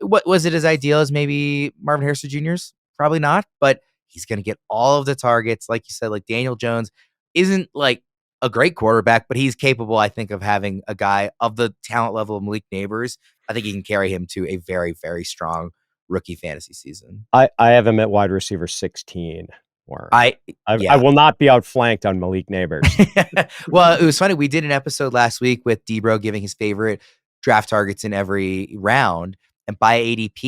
what was it as ideal as maybe Marvin Harrison Jr.'s? Probably not, but he's going to get all of the targets. Like you said, like Daniel Jones isn't like a great quarterback, but he's capable, I think, of having a guy of the talent level of Malik Nabers. I think he can carry him to a very, very strong rookie fantasy season. I have him at wide receiver 16. I will not be outflanked on Malik Nabers. Well, it was funny. We did an episode last week with Debro giving his favorite draft targets in every round. And by ADP,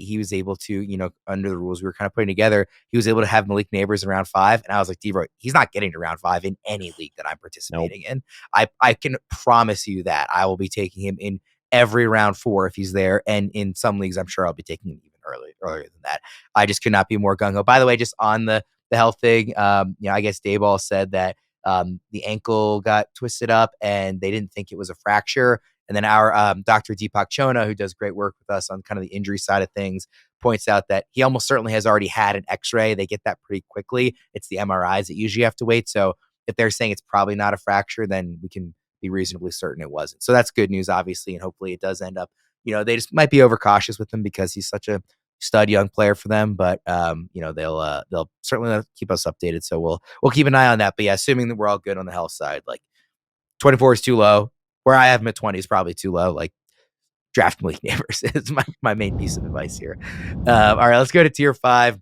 he was able to, under the rules we were kind of putting together, he was able to have Malik Nabers in round 5. And I was like, Debro, he's not getting to round 5 in any league that I'm participating in. I can promise you that I will be taking him in every round 4 if he's there. And in some leagues, I'm sure I'll be taking him even earlier than that. I just could not be more gung-ho. By the way, just on the health thing, I guess Daboll said that the ankle got twisted up and they didn't think it was a fracture. And then our Dr. Deepak Chona, who does great work with us on kind of the injury side of things, points out that he almost certainly has already had an x-ray. They get that pretty quickly. It's the MRIs that usually have to wait. So if they're saying it's probably not a fracture, then we can be reasonably certain it wasn't. So that's good news, obviously, and hopefully it does end up, they just might be overcautious with him because he's such a stud young player for them, but they'll certainly keep us updated. So we'll keep an eye on that. But yeah, assuming that we're all good on the health side, like 24 is too low. Where I have him at 20 is probably too low. Like, draft Malik Nabers is my main piece of advice here. All right, let's go to tier 5.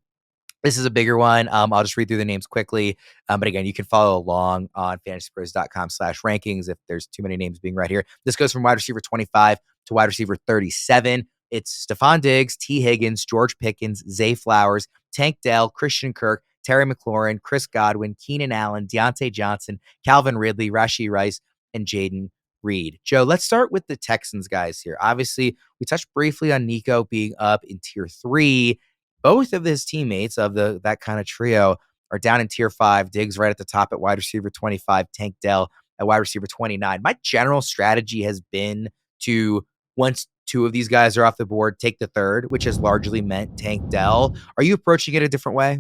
This is a bigger one. I'll just read through the names quickly. But again, you can follow along on fantasypros.com/rankings if there's too many names being read here. This goes from wide receiver 25 to wide receiver 37. It's Steffon Diggs, T. Higgins, George Pickens, Zay Flowers, Tank Dell, Christian Kirk, Terry McLaurin, Chris Godwin, Keenan Allen, Diontae Johnson, Calvin Ridley, Rashee Rice, and Jayden Reed. Joe, let's start with the Texans guys here. Obviously, we touched briefly on Nico being up in tier 3. Both of his teammates of that kind of trio are down in tier 5. Diggs right at the top at wide receiver 25, Tank Dell at wide receiver 29. My general strategy has been to, once 2 of these guys are off the board, take the third, which has largely meant Tank Dell. Are you approaching it a different way?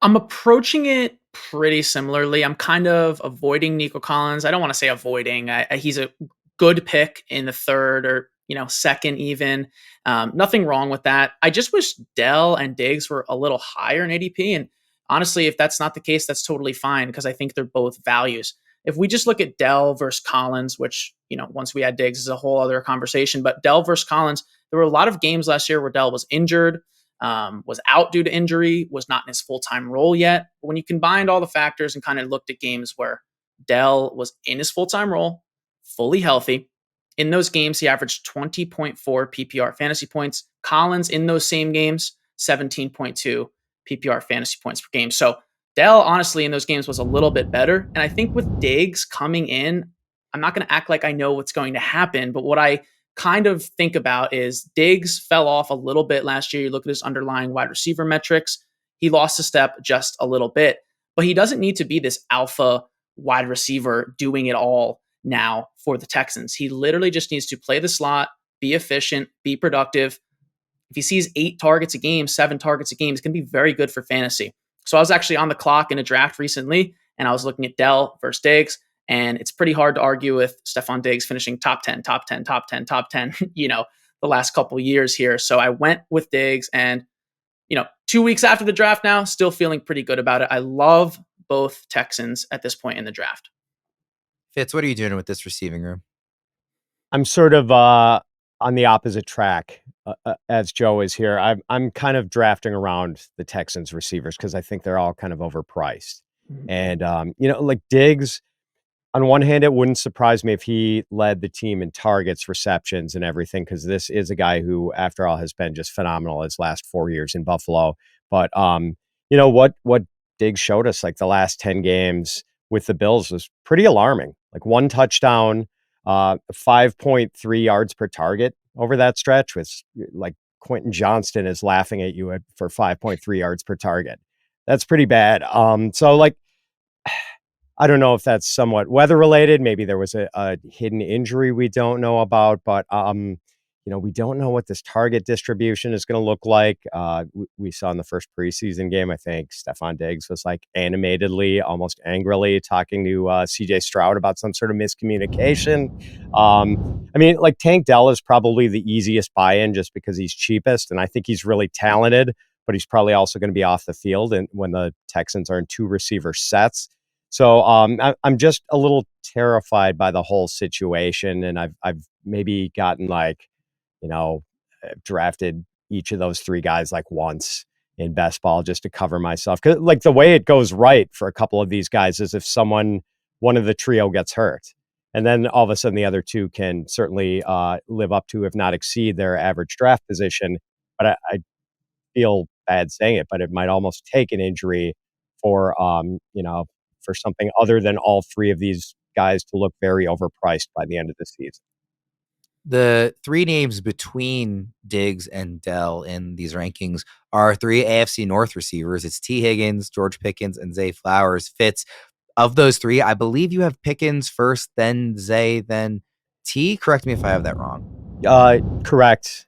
I'm approaching it pretty similarly. I'm kind of avoiding Nico Collins. I don't want to say avoiding. He's a good pick in the third or second even. Nothing wrong with that. I just wish Dell and Diggs were a little higher in ADP. And honestly, if that's not the case, that's totally fine because I think they're both values. If we just look at Dell versus Collins, which, once we add Diggs is a whole other conversation, but Dell versus Collins, there were a lot of games last year where Dell was injured, was out due to injury, was not in his full-time role yet. But when you combined all the factors and kind of looked at games where Dell was in his full-time role, fully healthy, in those games, he averaged 20.4 PPR fantasy points. Collins in those same games, 17.2 PPR fantasy points per game. So Dell, honestly, in those games was a little bit better. And I think with Diggs coming in, I'm not going to act like I know what's going to happen, but what I kind of think about is Diggs fell off a little bit last year. You look at his underlying wide receiver metrics. He lost a step just a little bit, but he doesn't need to be this alpha wide receiver doing it all now for the Texans. He literally just needs to play the slot, be efficient, be productive. If he sees 8 targets a game, 7 targets a game, it's going to be very good for fantasy. So I was actually on the clock in a draft recently, and I was looking at Dell versus Diggs, and it's pretty hard to argue with Steffon Diggs finishing top 10, the last couple years here. So I went with Diggs, and 2 weeks after the draft now, still feeling pretty good about it. I love both Texans at this point in the draft. Fitz, what are you doing with this receiving room? I'm sort of on the opposite track as Joe is here. I'm kind of drafting around the Texans receivers because I think they're all kind of overpriced. And, like Diggs, on one hand, it wouldn't surprise me if he led the team in targets, receptions, and everything, because this is a guy who, after all, has been just phenomenal his last 4 years in Buffalo. But, what Diggs showed us, like the last 10 games with the Bills, was pretty alarming. Like 1 touchdown, 5.3 yards per target over that stretch, with like Quentin Johnston is laughing at you for 5.3 yards per target. That's pretty bad. I don't know if that's somewhat weather related. Maybe there was a hidden injury we don't know about, but we don't know what this target distribution is going to look like. We saw in the first preseason game, I think Steffon Diggs was like animatedly, almost angrily talking to CJ Stroud about some sort of miscommunication. Tank Dell is probably the easiest buy-in just because he's cheapest, and I think he's really talented, but he's probably also going to be off the field and when the Texans are in 2 receiver sets. So I'm just a little terrified by the whole situation, and I've maybe gotten drafted each of those 3 guys like once in best ball just to cover myself. 'Cause like the way it goes right for a couple of these guys is if one of the trio gets hurt, and then all of a sudden the other 2 can certainly live up to, if not exceed, their average draft position. But I feel bad saying it, but it might almost take an injury for for something other than all 3 of these guys to look very overpriced by the end of the season. The 3 names between Diggs and Dell in these rankings are 3 AFC North receivers. It's T. Higgins, George Pickens, and Zay Flowers. Fitz, of those 3, I believe you have Pickens first, then Zay, then T. Correct me if I have that wrong. Correct.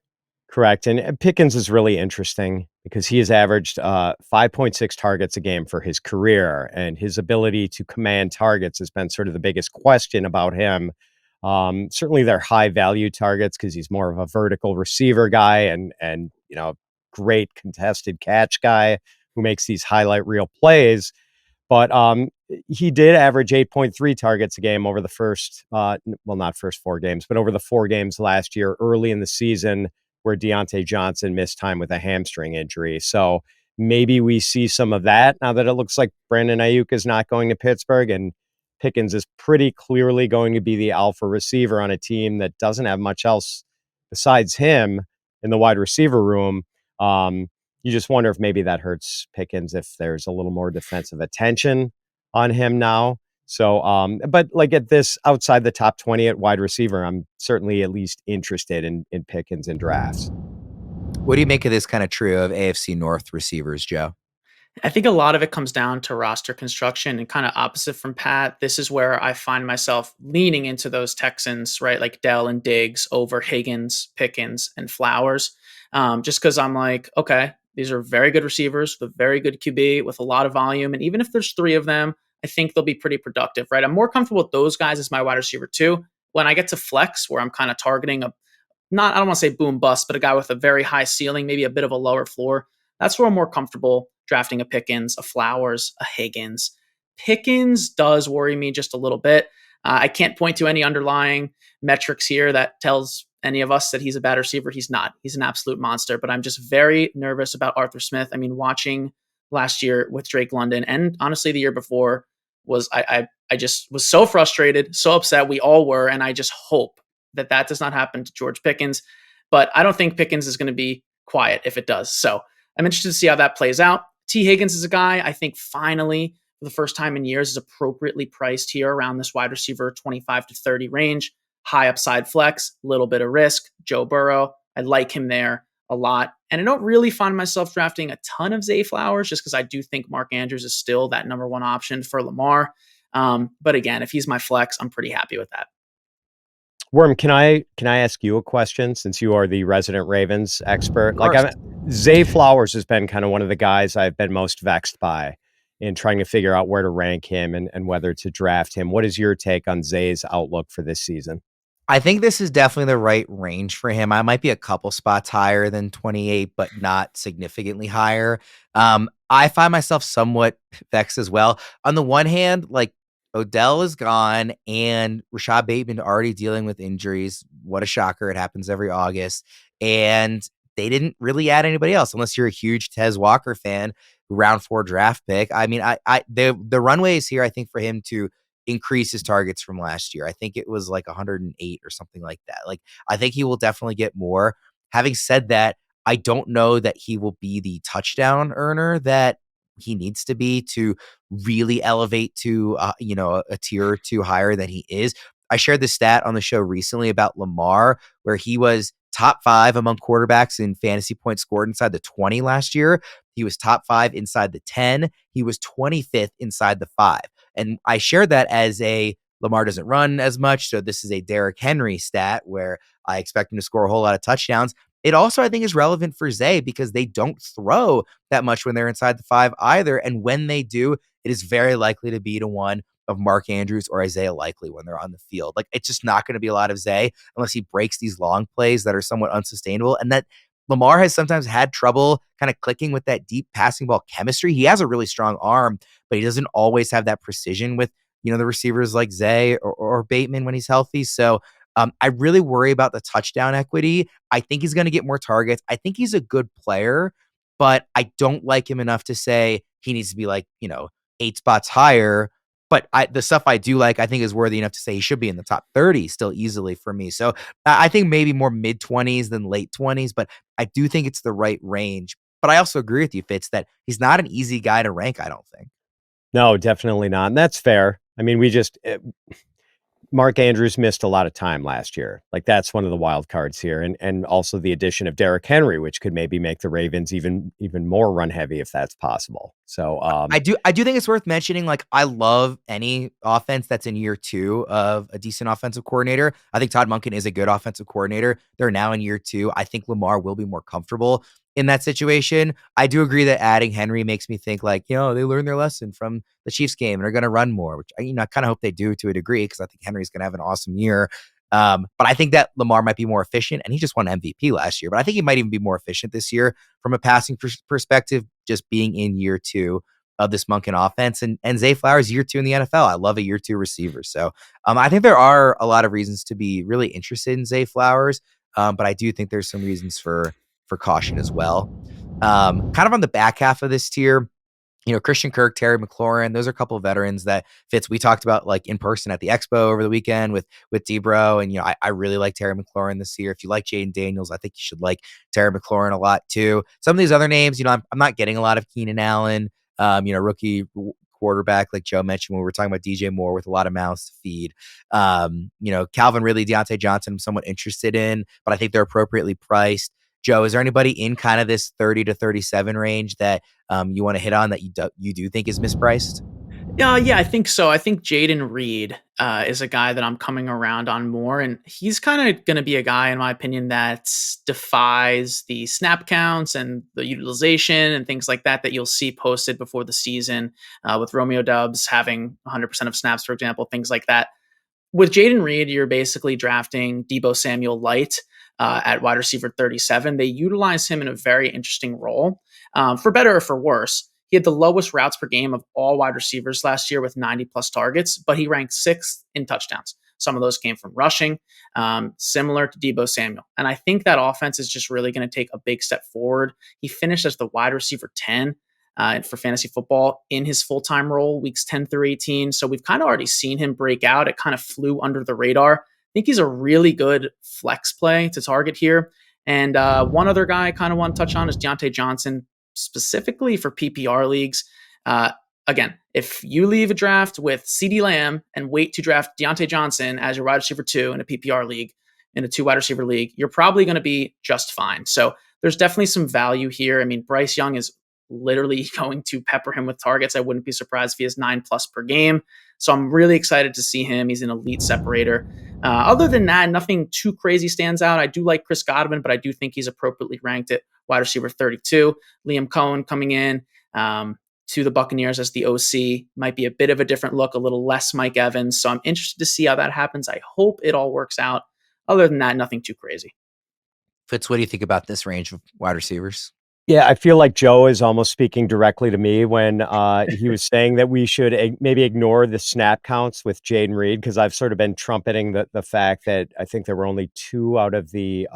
And Pickens is really interesting because he has averaged 5.6 targets a game for his career, and his ability to command targets has been sort of the biggest question about him. Certainly they're high value targets because he's more of a vertical receiver guy and great contested catch guy who makes these highlight reel plays. But he did average 8.3 targets a game over the first, not first 4 games, but over the 4 games last year, early in the season, where Diontae Johnson missed time with a hamstring injury. So maybe we see some of that now that it looks like Brandon Ayuk is not going to Pittsburgh, and Pickens is pretty clearly going to be the alpha receiver on a team that doesn't have much else besides him in the wide receiver room. You just wonder if maybe that hurts Pickens if there's a little more defensive attention on him now. So, but like at this outside the top 20 at wide receiver, I'm certainly at least interested in Pickens in drafts. What do you make of this kind of trio of AFC North receivers, Joe? I think a lot of it comes down to roster construction, and kind of opposite from Pat. This is where I find myself leaning into those Texans, right? Like Dell and Diggs over Higgins, Pickens, and Flowers. Just because I'm like, okay, these are very good receivers with a very good QB with a lot of volume. And even if there's 3 of them, I think they'll be pretty productive, right? I'm more comfortable with those guys as my wide receiver 2. When I get to flex, where I'm kind of targeting I don't want to say boom bust, but a guy with a very high ceiling, maybe a bit of a lower floor. That's where I'm more comfortable drafting a Pickens, a Flowers, a Higgins. Pickens does worry me just a little bit. I can't point to any underlying metrics here that tells any of us that he's a bad receiver. He's not. He's an absolute monster, but I'm just very nervous about Arthur Smith. I mean, watching last year with Drake London, and honestly the year before, I just was so frustrated, so upset. We all were, and I just hope that does not happen to George Pickens. But I don't think Pickens is going to be quiet if it does. So I'm interested to see how that plays out. T. Higgins is a guy I think finally, for the first time in years, is appropriately priced here around this wide receiver 25 to 30 range. high upside flex, little bit of risk. Joe Burrow, I like him there a lot. And I don't really find myself drafting a ton of Zay Flowers just because I do think Mark Andrews is still that number one option for Lamar. But again, if he's my flex, I'm pretty happy with that. Worm, can I ask you a question since you are the resident Ravens expert? Zay Flowers has been kind of one of the guys I've been most vexed by in trying to figure out where to rank him and whether to draft him. What is your take on Zay's outlook for this season? I think this is definitely the right range for him. I might be a couple spots higher than 28, but not significantly higher. I find myself somewhat vexed as well. On the one hand, like Odell is gone and Rashad Bateman already dealing with injuries. What a shocker. It happens every August. And they didn't really add anybody else unless you're a huge Tez Walker fan, round 4 draft pick. I mean, the runway is here, I think, for him to increase his targets from last year. I think it was like 108 or something like that. Like, I think he will definitely get more. Having said that, I don't know that he will be the touchdown earner that he needs to be to really elevate to, a tier or two higher than he is. I shared this stat on the show recently about Lamar, where he was top 5 among quarterbacks in fantasy points scored inside the 20 last year. He was top 5 inside the 10. He was 25th inside the 5. And I shared that as a Lamar doesn't run as much. So this is a Derrick Henry stat where I expect him to score a whole lot of touchdowns. It also, I think, is relevant for Zay because they don't throw that much when they're inside the 5 either. And when they do, it is very likely to be to one of Mark Andrews or Isaiah Likely when they're on the field. Like, it's just not going to be a lot of Zay unless he breaks these long plays that are somewhat unsustainable. And that Lamar has sometimes had trouble kind of clicking with that deep passing ball chemistry. He has a really strong arm, but he doesn't always have that precision with, the receivers like Zay or Bateman when he's healthy. So I really worry about the touchdown equity. I think he's going to get more targets. I think he's a good player, but I don't like him enough to say he needs to be like, 8 spots higher. But the stuff I do like, I think is worthy enough to say he should be in the top 30 still easily for me. So I think maybe more mid 20s than late 20s, but I do think it's the right range. But I also agree with you, Fitz, that he's not an easy guy to rank, I don't think. No, definitely not. And that's fair. I mean, Mark Andrews missed a lot of time last year. Like, that's one of the wild cards here. And also the addition of Derrick Henry, which could maybe make the Ravens even more run heavy if that's possible. So I do think it's worth mentioning, like, I love any offense that's in year 2 of a decent offensive coordinator. I think Todd Monken is a good offensive coordinator. They're now in year 2. I think Lamar will be more comfortable in that situation. I do agree that adding Henry makes me think like, they learned their lesson from the Chiefs game and are going to run more, which I kind of hope they do to a degree because I think Henry's going to have an awesome year. But I think that Lamar might be more efficient, and he just won MVP last year, but I think he might even be more efficient this year from a passing perspective, just being in year 2 of this Monken offense. And Zay Flowers, year 2 in the NFL. I love a year 2 receiver. So I think there are a lot of reasons to be really interested in Zay Flowers. But I do think there's some reasons for caution as well. Kind of on the back half of this tier, Christian Kirk, Terry McLaurin, those are a couple of veterans that Fitz we talked about like in person at the Expo over the weekend with Debro. And, I really like Terry McLaurin this year. If you like Jaden Daniels, I think you should like Terry McLaurin a lot too. Some of these other names, I'm not getting a lot of Keenan Allen, rookie quarterback, like Joe mentioned when we were talking about DJ Moore with a lot of mouths to feed. Calvin Ridley, Diontae Johnson, I'm somewhat interested in, but I think they're appropriately priced. Joe, is there anybody in kind of this 30 to 37 range that you want to hit on that you do think is mispriced? Yeah, I think so. I think Jayden Reed is a guy that I'm coming around on more, and he's kind of going to be a guy, in my opinion, that defies the snap counts and the utilization and things like that you'll see posted before the season with Romeo Doubs having 100% of snaps, for example, things like that. With Jayden Reed, you're basically drafting Deebo Samuel light at wide receiver 37. They utilize him in a very interesting role, for better or for worse. He had the lowest routes per game of all wide receivers last year with 90 plus targets, but he ranked 6th in touchdowns. Some of those came from rushing, similar to Deebo Samuel. And I think that offense is just really going to take a big step forward. He finished as the wide receiver 10 for fantasy football in his full-time role, weeks 10 through 18. So we've kind of already seen him break out. It kind of flew under the radar. I think he's a really good flex play to target here. And one other guy I kind of want to touch on is Diontae Johnson, specifically for PPR leagues. again, if you leave a draft with CeeDee Lamb and wait to draft Diontae Johnson as your wide receiver 2 in a PPR league, in a 2 wide receiver league, you're probably going to be just fine. So there's definitely some value here. I mean, Bryce Young is literally going to pepper him with targets. I wouldn't be surprised if he has 9+ per game. So I'm really excited to see him. He's an elite separator. Other than that, nothing too crazy stands out. I do like Chris Godwin, but I do think he's appropriately ranked at wide receiver 32. Liam Cohen coming in to the Buccaneers as the OC might be a bit of a different look, a little less Mike Evans. So I'm interested to see how that happens. I hope it all works out. Other than that, nothing too crazy. Fitz, what do you think about this range of wide receivers? Yeah, I feel like Joe is almost speaking directly to me when he was saying that we should maybe ignore the snap counts with Jayden Reed, because I've sort of been trumpeting the fact that I think there were only 2 out of the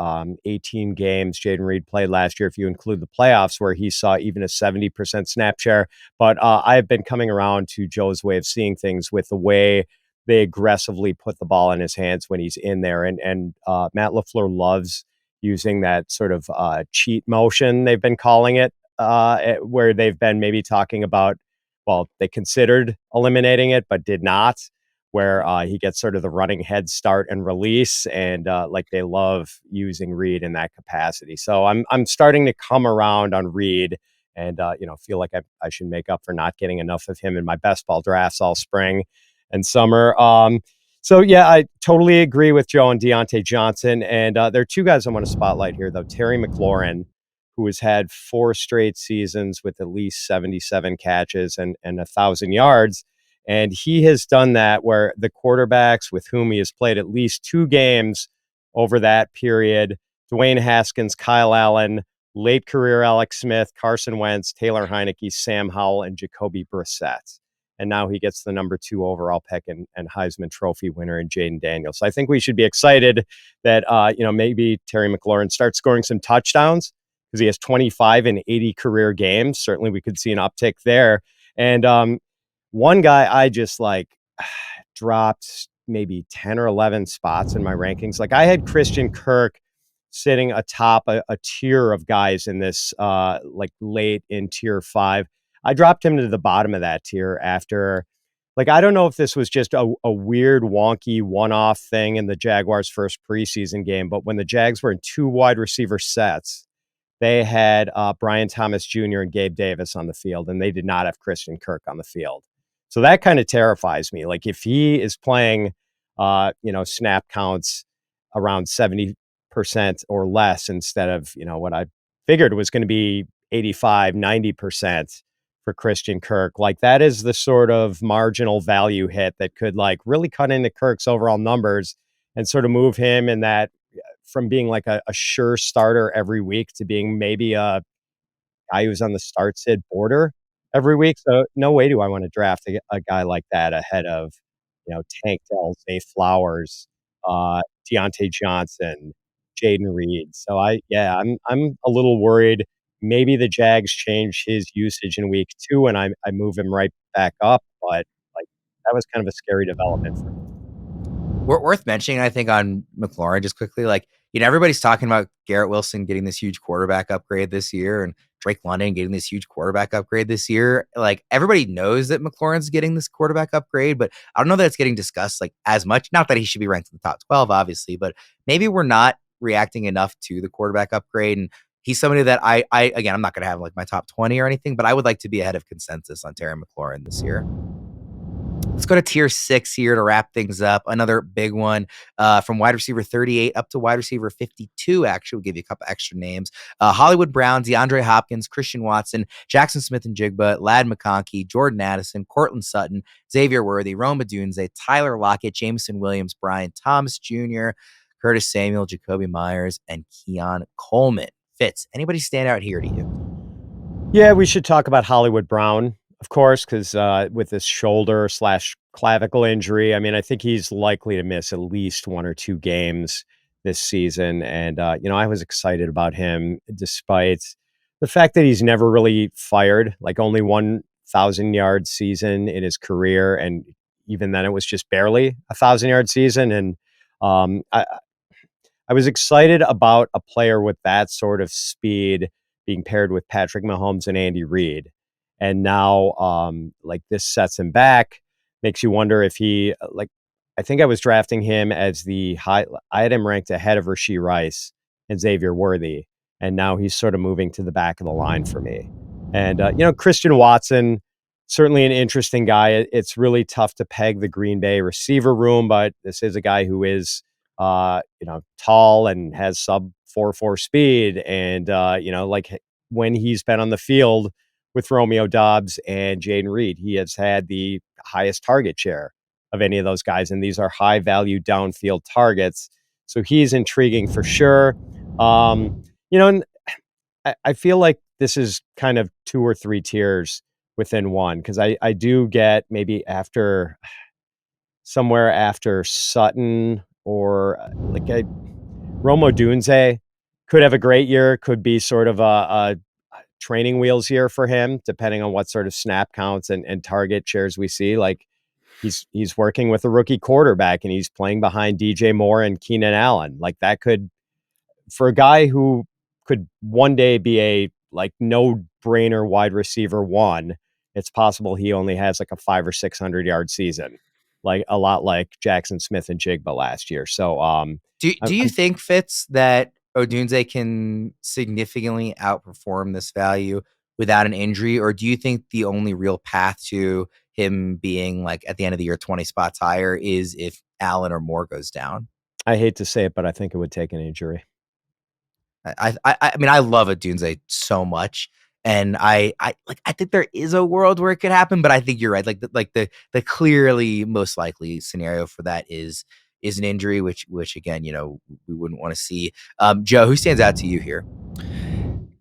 18 games Jayden Reed played last year, if you include the playoffs, where he saw even a 70% snap share. But I've been coming around to Joe's way of seeing things with the way they aggressively put the ball in his hands when he's in there. And Matt LaFleur loves using that sort of cheat motion, they've been calling it, where they've been maybe talking about, well, they considered eliminating it, but did not, where he gets sort of the running head start and release. And like they love using Reed in that capacity. So I'm starting to come around on Reed and, feel like I should make up for not getting enough of him in my best ball drafts all spring and summer. So, yeah, I totally agree with Joe and Diontae Johnson. And there are 2 guys I want to spotlight here, though. Terry McLaurin, who has had 4 straight seasons with at least 77 catches and 1,000 yards. And he has done that where the quarterbacks with whom he has played at least 2 games over that period, Dwayne Haskins, Kyle Allen, late career Alex Smith, Carson Wentz, Taylor Heineke, Sam Howell, and Jacoby Brissett. And now he gets the number 2 overall pick and Heisman Trophy winner in Jaden Daniels. So I think we should be excited that, maybe Terry McLaurin starts scoring some touchdowns, because he has 25 in 80 career games. Certainly we could see an uptick there. And one guy I just dropped maybe 10 or 11 spots in my rankings. Like I had Christian Kirk sitting atop a tier of guys in this late in tier 5. I dropped him to the bottom of that tier after, I don't know if this was just a weird, wonky one-off thing in the Jaguars' first preseason game, but when the Jags were in 2 wide receiver sets, they had Brian Thomas Jr. and Gabe Davis on the field, and they did not have Christian Kirk on the field. So that kind of terrifies me. Like if he is playing, snap counts around 70% or less instead of, what I figured was going to be 85, 90%, for Christian Kirk. Like that is the sort of marginal value hit that could really cut into Kirk's overall numbers and sort of move him in that from being a sure starter every week to being maybe a guy who's on the start-sit border every week. So no way do I want to draft a guy like that ahead of, Tank Dell, Zay Flowers, Diontae Johnson, Jayden Reed. So I'm a little worried. Maybe the Jags change his usage in week 2 and I move him right back up. But that was kind of a scary development for me. Worth mentioning, I think, on McLaurin, just quickly, everybody's talking about Garrett Wilson getting this huge quarterback upgrade this year and Drake London getting this huge quarterback upgrade this year. Everybody knows that McLaurin's getting this quarterback upgrade, but I don't know that it's getting discussed as much. Not that he should be ranked in the top 12, obviously, but maybe we're not reacting enough to the quarterback upgrade. And he's somebody that again, I'm not going to have my top 20 or anything, but I would like to be ahead of consensus on Terry McLaurin this year. Let's go to tier 6 here to wrap things up. Another big one from wide receiver 38 up to wide receiver 52. Actually, we'll give you a couple extra names. Hollywood Brown, DeAndre Hopkins, Christian Watson, Jaxon Smith-Njigba, Ladd McConkey, Jordan Addison, Cortland Sutton, Xavier Worthy, Rome Odunze, Tyler Lockett, Jameson Williams, Brian Thomas Jr., Curtis Samuel, Jacoby Myers, and Keon Coleman. Fitz, anybody stand out here to you? Yeah, we should talk about Hollywood Brown, of course, because with this shoulder/clavicle injury, I think he's likely to miss at least 1 or 2 games this season. And, I was excited about him despite the fact that he's never really fired, only 1,000-yard season in his career. And even then it was just barely a 1,000-yard season. And I was excited about a player with that sort of speed being paired with Patrick Mahomes and Andy Reid. And now, like, this sets him back, makes you wonder if he, like, I think I was drafting him as I had him ranked ahead of Rashee Rice and Xavier Worthy. And now he's sort of moving to the back of the line for me. And, Christian Watson, certainly an interesting guy. It's really tough to peg the Green Bay receiver room, but this is a guy who is, tall and has sub 4.4 speed. And, like, when he's been on the field with Romeo Doubs and Jayden Reed, he has had the highest target share of any of those guys. And these are high value downfield targets. So he's intriguing for sure. And I feel like this is kind of 2 or 3 tiers within one, because I do get maybe somewhere after Sutton or Rome Odunze could have a great year, could be sort of a training wheels year for him, depending on what sort of snap counts and target shares we see. Like, he's working with a rookie quarterback and he's playing behind DJ Moore and Keenan Allen. Like, that could, for a guy who could one day be a no-brainer wide receiver one, it's possible he only has like a 500 or 600 yard season, like a lot like Jaxon Smith-Njigba last year. So, do you think, Fitz, that Odunze can significantly outperform this value without an injury, or do you think the only real path to him being like at the end of the year 20 spots higher is if Allen or Moore goes down? I hate to say it, but I think it would take an injury. I mean, I love Odunze so much, and I think there is a world where it could happen, but I think you're right. The clearly most likely scenario for that is an injury, which again, we wouldn't want to see. Joe, who stands out to you here?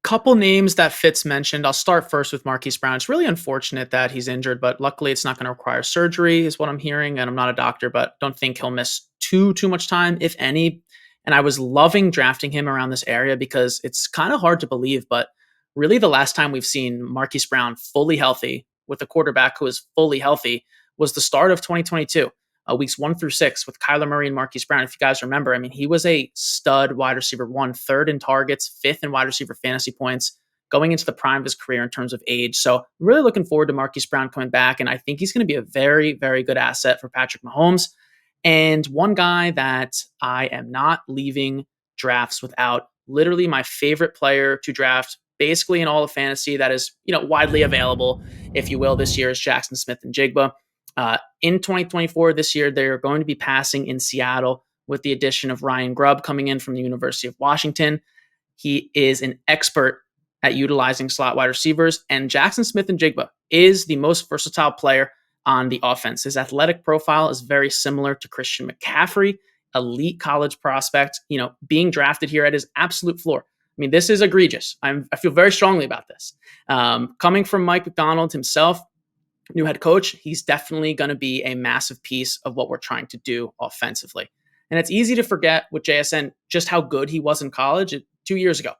Couple names that Fitz mentioned. I'll start first with Marquise Brown. It's really unfortunate that he's injured, but luckily it's not going to require surgery, is what I'm hearing. And I'm not a doctor, but don't think he'll miss too much time, if any. And I was loving drafting him around this area because it's kind of hard to believe, but really the last time we've seen Marquise Brown fully healthy with a quarterback who is fully healthy was the start of 2022. Weeks 1 through 6 with Kyler Murray and Marquise Brown. If you guys remember, I mean, he was a stud wide receiver one, 3rd in targets, 5th in wide receiver fantasy points, going into the prime of his career in terms of age. So I'm really looking forward to Marquise Brown coming back, and I think he's going to be a very, very good asset for Patrick Mahomes. And one guy that I am not leaving drafts without, literally my favorite player to draft basically in all of fantasy that is, widely available, if you will, this year, is Jaxon Smith-Njigba. In 2024, this year, they're going to be passing in Seattle with the addition of Ryan Grubb coming in from the University of Washington. He is an expert at utilizing slot wide receivers, and Jaxon Smith-Njigba is the most versatile player on the offense. His athletic profile is very similar to Christian McCaffrey, elite college prospect, being drafted here at his absolute floor. I mean, this is egregious. I feel very strongly about this. Coming from Mike Macdonald himself, new head coach, he's definitely going to be a massive piece of what we're trying to do offensively. And it's easy to forget with JSN just how good he was in college 2 years ago,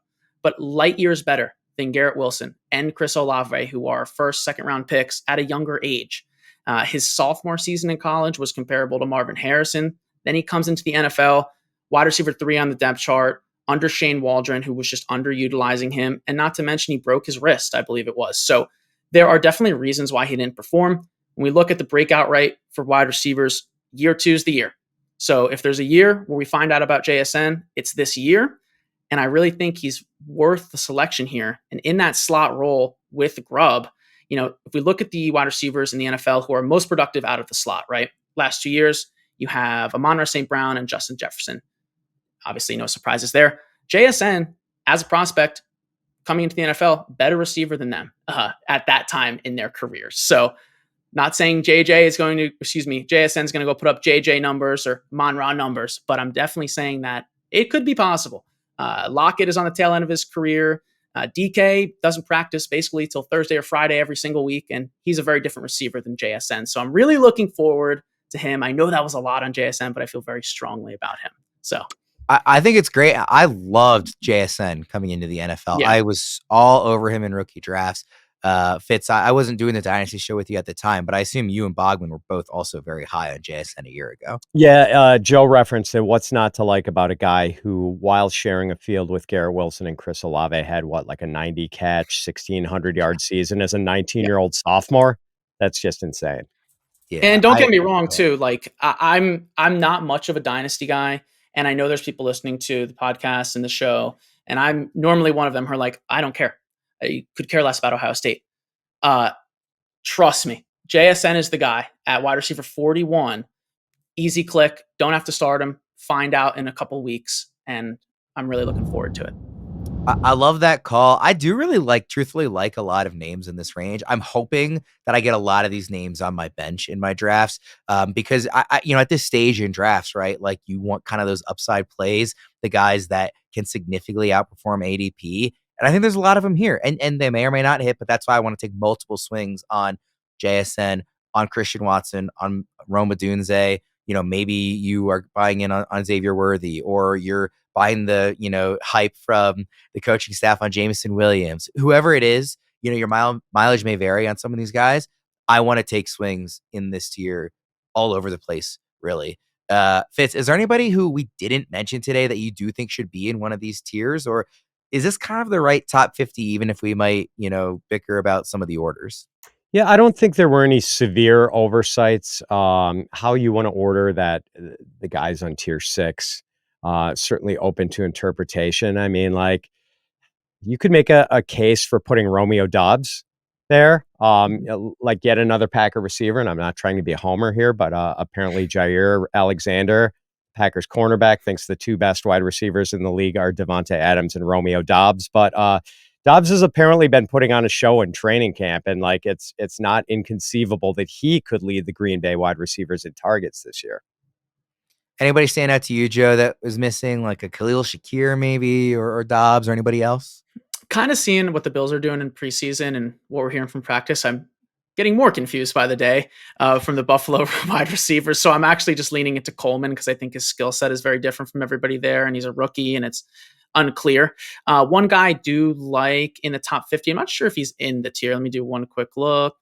but light years better than Garrett Wilson and Chris Olave, who are first, second round picks at a younger age. His sophomore season in college was comparable to Marvin Harrison. Then he comes into the NFL, wide receiver 3 on the depth chart, under Shane Waldron, who was just underutilizing him. And not to mention, he broke his wrist, I believe it was. So there are definitely reasons why he didn't perform. When we look at the breakout rate for wide receivers, year 2 is the year. So if there's a year where we find out about JSN, it's this year. And I really think he's worth the selection here. And in that slot role with Grubb, if we look at the wide receivers in the NFL who are most productive out of the slot, right? Last 2 years, you have Amon-Ra St. Brown and Justin Jefferson. Obviously, no surprises there. JSN, as a prospect, coming into the NFL, better receiver than them at that time in their careers. So not saying JSN is going to go put up JJ numbers or Amon-Ra numbers, but I'm definitely saying that it could be possible. Lockett is on the tail end of his career. DK doesn't practice basically till Thursday or Friday every single week, and he's a very different receiver than JSN. So I'm really looking forward to him. I know that was a lot on JSN, but I feel very strongly about him. So I think it's great. I loved JSN coming into the NFL. Yeah. I was all over him in rookie drafts. Fitz, I wasn't doing the Dynasty show with you at the time, but I assume you and Bogman were both also very high on JSN a year ago. Yeah, Joe referenced it. What's not to like about a guy who, while sharing a field with Garrett Wilson and Chris Olave, had like a 90 catch, 1,600-yard season as a 19-year-old sophomore? That's just insane. Yeah, and don't get me wrong, too. Like I'm not much of a Dynasty guy, and I know there's people listening to the podcast and the show, and I'm normally one of them who are like, I don't care. I could care less about Ohio State. Trust me, JSN is the guy at wide receiver 41. Easy click. Don't have to start him. Find out in a couple weeks, and I'm really looking forward to it. I love that call. I do really truthfully like a lot of names in this range. I'm hoping that I get a lot of these names on my bench in my drafts, because I at this stage in drafts, right? Like you want kind of those upside plays, the guys that can significantly outperform ADP. And I think there's a lot of them here, and they may or may not hit, but that's why I want to take multiple swings on JSN, on Christian Watson, on Rome Odunze. Maybe you are buying in on Xavier Worthy, or you're buying the, hype from the coaching staff on Jameson Williams. Whoever it is, your mileage may vary on some of these guys. I want to take swings in this tier all over the place, really. Fitz, is there anybody who we didn't mention today that you do think should be in one of these tiers? Or is this kind of the right top 50, even if we might, bicker about some of the orders? Yeah, I don't think there were any severe oversights. How you want to order that, the guys on tier 6, certainly open to interpretation. I mean, like, you could make a case for putting Romeo Doubs there, like yet another Packer receiver. And I'm not trying to be a homer here, but apparently Jair Alexander, Packers cornerback, thinks the two best wide receivers in the league are Devontae Adams and Romeo Doubs. But Dobbs has apparently been putting on a show in training camp, and like it's not inconceivable that he could lead the Green Bay wide receivers in targets this year. Anybody stand out to you, Joe, that was missing, like a Khalil Shakir maybe, or Dobbs, or anybody else? Kind of seeing what the Bills are doing in preseason and what we're hearing from practice, I'm getting more confused by the day from the Buffalo wide receivers. So I'm actually just leaning into Coleman because I think his skill set is very different from everybody there, and he's a rookie, and it's unclear. One guy I do like in the top 50, I'm not sure if he's in the tier. Let me do one quick look,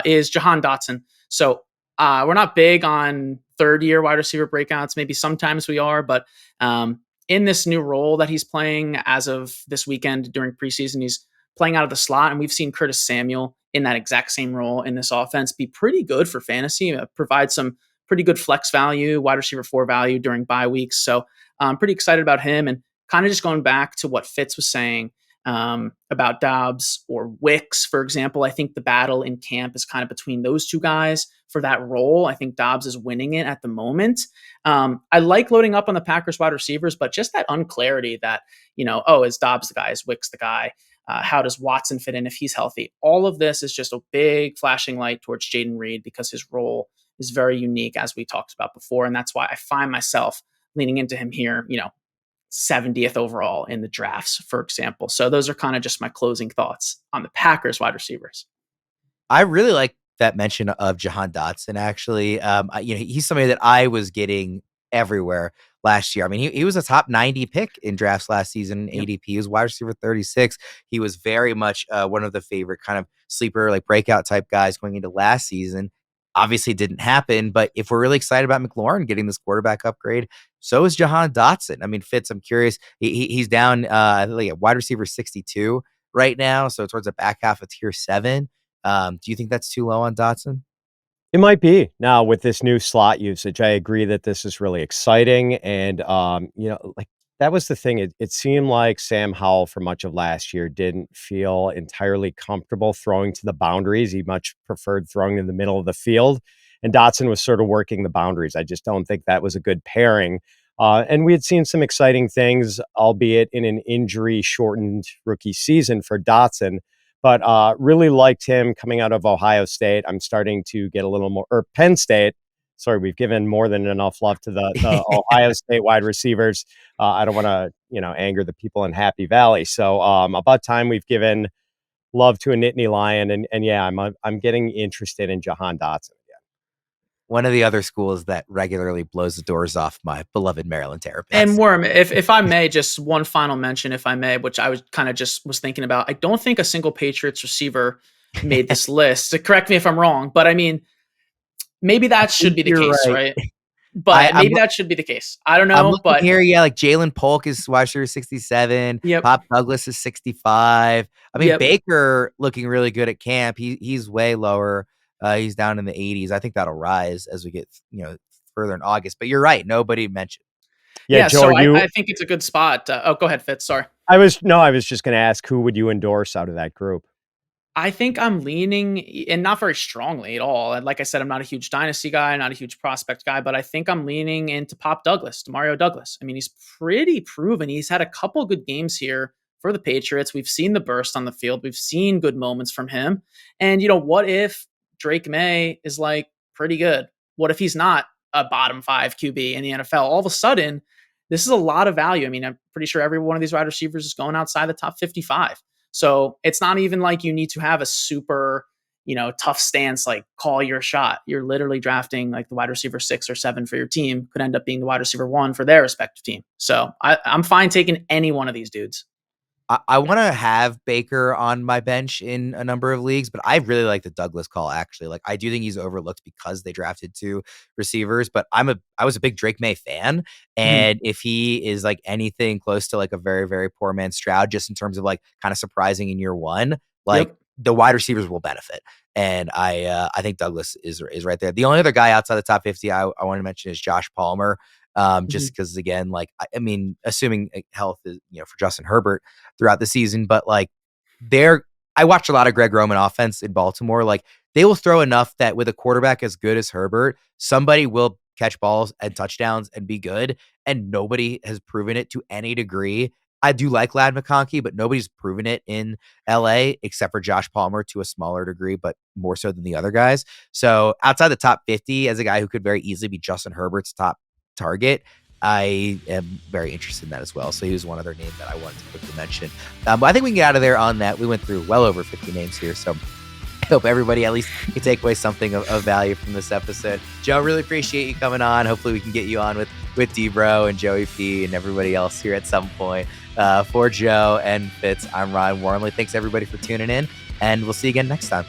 is Jahan Dotson. So we're not big on third-year wide receiver breakouts. Maybe sometimes we are, but in this new role that he's playing as of this weekend during preseason, he's playing out of the slot, and we've seen Curtis Samuel in that exact same role in this offense be pretty good for fantasy, provide some pretty good flex value, wide receiver 4 value during bye weeks. So I'm pretty excited about him, and kind of just going back to what Fitz was saying about Dobbs or Wicks, for example. I think the battle in camp is kind of between those two guys for that role. I think Dobbs is winning it at the moment. I like loading up on the Packers wide receivers, but just that unclarity that, is Dobbs the guy? Is Wicks the guy? How does Watson fit in if he's healthy? All of this is just a big flashing light towards Jayden Reed because his role is very unique, as we talked about before. And that's why I find myself leaning into him here, 70th overall in the drafts, for example. So those are kind of just my closing thoughts on the Packers wide receivers. I really like that mention of Jahan Dotson, actually. He's somebody that I was getting everywhere last year. I mean, he was a top 90 pick in drafts last season. Yep. ADP. He was wide receiver 36. He was very much one of the favorite kind of sleeper, like breakout type guys going into last season. Obviously didn't happen, but if we're really excited about McLaurin getting this quarterback upgrade, so is Jahan Dotson. I mean, Fitz, I'm curious. He's down like at wide receiver 62 right now, so towards the back half of tier 7. Do you think that's too low on Dotson? It might be. Now, with this new slot usage, I agree that this is really exciting. And, like that was the thing. It seemed like Sam Howell for much of last year didn't feel entirely comfortable throwing to the boundaries. He much preferred throwing in the middle of the field. And Dotson was sort of working the boundaries. I just don't think that was a good pairing. And we had seen some exciting things, albeit in an injury-shortened rookie season for Dotson. But really liked him coming out of Ohio State. I'm starting to get a little more, or Penn State. Sorry, we've given more than enough love to the Ohio State wide receivers. I don't want to, anger the people in Happy Valley. So about time we've given love to a Nittany Lion. And yeah, I'm getting interested in Jahan Dotson again. one of the other schools that regularly blows the doors off my beloved Maryland Terrapins. And Worm, if I may, just one final mention, if I may, which I was kind of just was thinking about. I don't think a single Patriots receiver made this list. So correct me if I'm wrong, but I mean, maybe that should be the case, right? But maybe that should be the case. I don't know. But here, yeah, like Jalen Polk is wide receiver 67. Yep. Pop Douglas is 65. I mean, Yep. Baker looking really good at camp. He's way lower. He's down in the 80s. I think that'll rise as we get further in August. But you're right. Nobody mentioned. Yeah, Joe, so I think it's a good spot. Go ahead, Fitz. Sorry. I was just going to ask, who would you endorse out of that group? I think I'm leaning, and not very strongly at all. And like I said, I'm not a huge dynasty guy, not a huge prospect guy, but I think I'm leaning into Pop Douglas, Demario Douglas. I mean, he's pretty proven. He's had a couple good games here for the Patriots. We've seen the burst on the field. We've seen good moments from him. And, what if Drake May is like pretty good? What if he's not a bottom 5 QB in the NFL? All of a sudden, this is a lot of value. I mean, I'm pretty sure every one of these wide receivers is going outside the top 55. So it's not even like you need to have a super, tough stance, like call your shot. You're literally drafting like the wide receiver 6 or 7 for your team, could end up being the wide receiver 1 for their respective team. So I'm fine taking any one of these dudes. I want to have Baker on my bench in a number of leagues, but I really like the Douglas call, actually. Like, I do think he's overlooked because they drafted 2 receivers, but I was a big Drake May fan. And if he is like anything close to like a very, very poor man's Stroud, just in terms of like kind of surprising in year 1, like the wide receivers will benefit. And I think Douglas is right there. The only other guy outside the top 50 I want to mention is Josh Palmer. Just because, again, like, I mean, assuming health is, for Justin Herbert throughout the season, but like I watched a lot of Greg Roman offense in Baltimore. Like, they will throw enough that with a quarterback as good as Herbert, somebody will catch balls and touchdowns and be good. And nobody has proven it to any degree. I do like Ladd McConkey, but nobody's proven it in LA except for Josh Palmer to a smaller degree, but more so than the other guys. So outside the top 50, as a guy who could very easily be Justin Herbert's top target, I am very interested in that as well. So he was one other name that I wanted to quickly mention. But I think we can get out of there on that. We went through well over 50 names here, so I hope everybody at least can take away something of value from this episode. Joe, really appreciate you coming on. Hopefully we can get you on with D-Bro and Joey P and everybody else here at some point. For Joe and Fitz, I'm Ryan Wormeli. Thanks everybody for tuning in, and we'll see you again next time.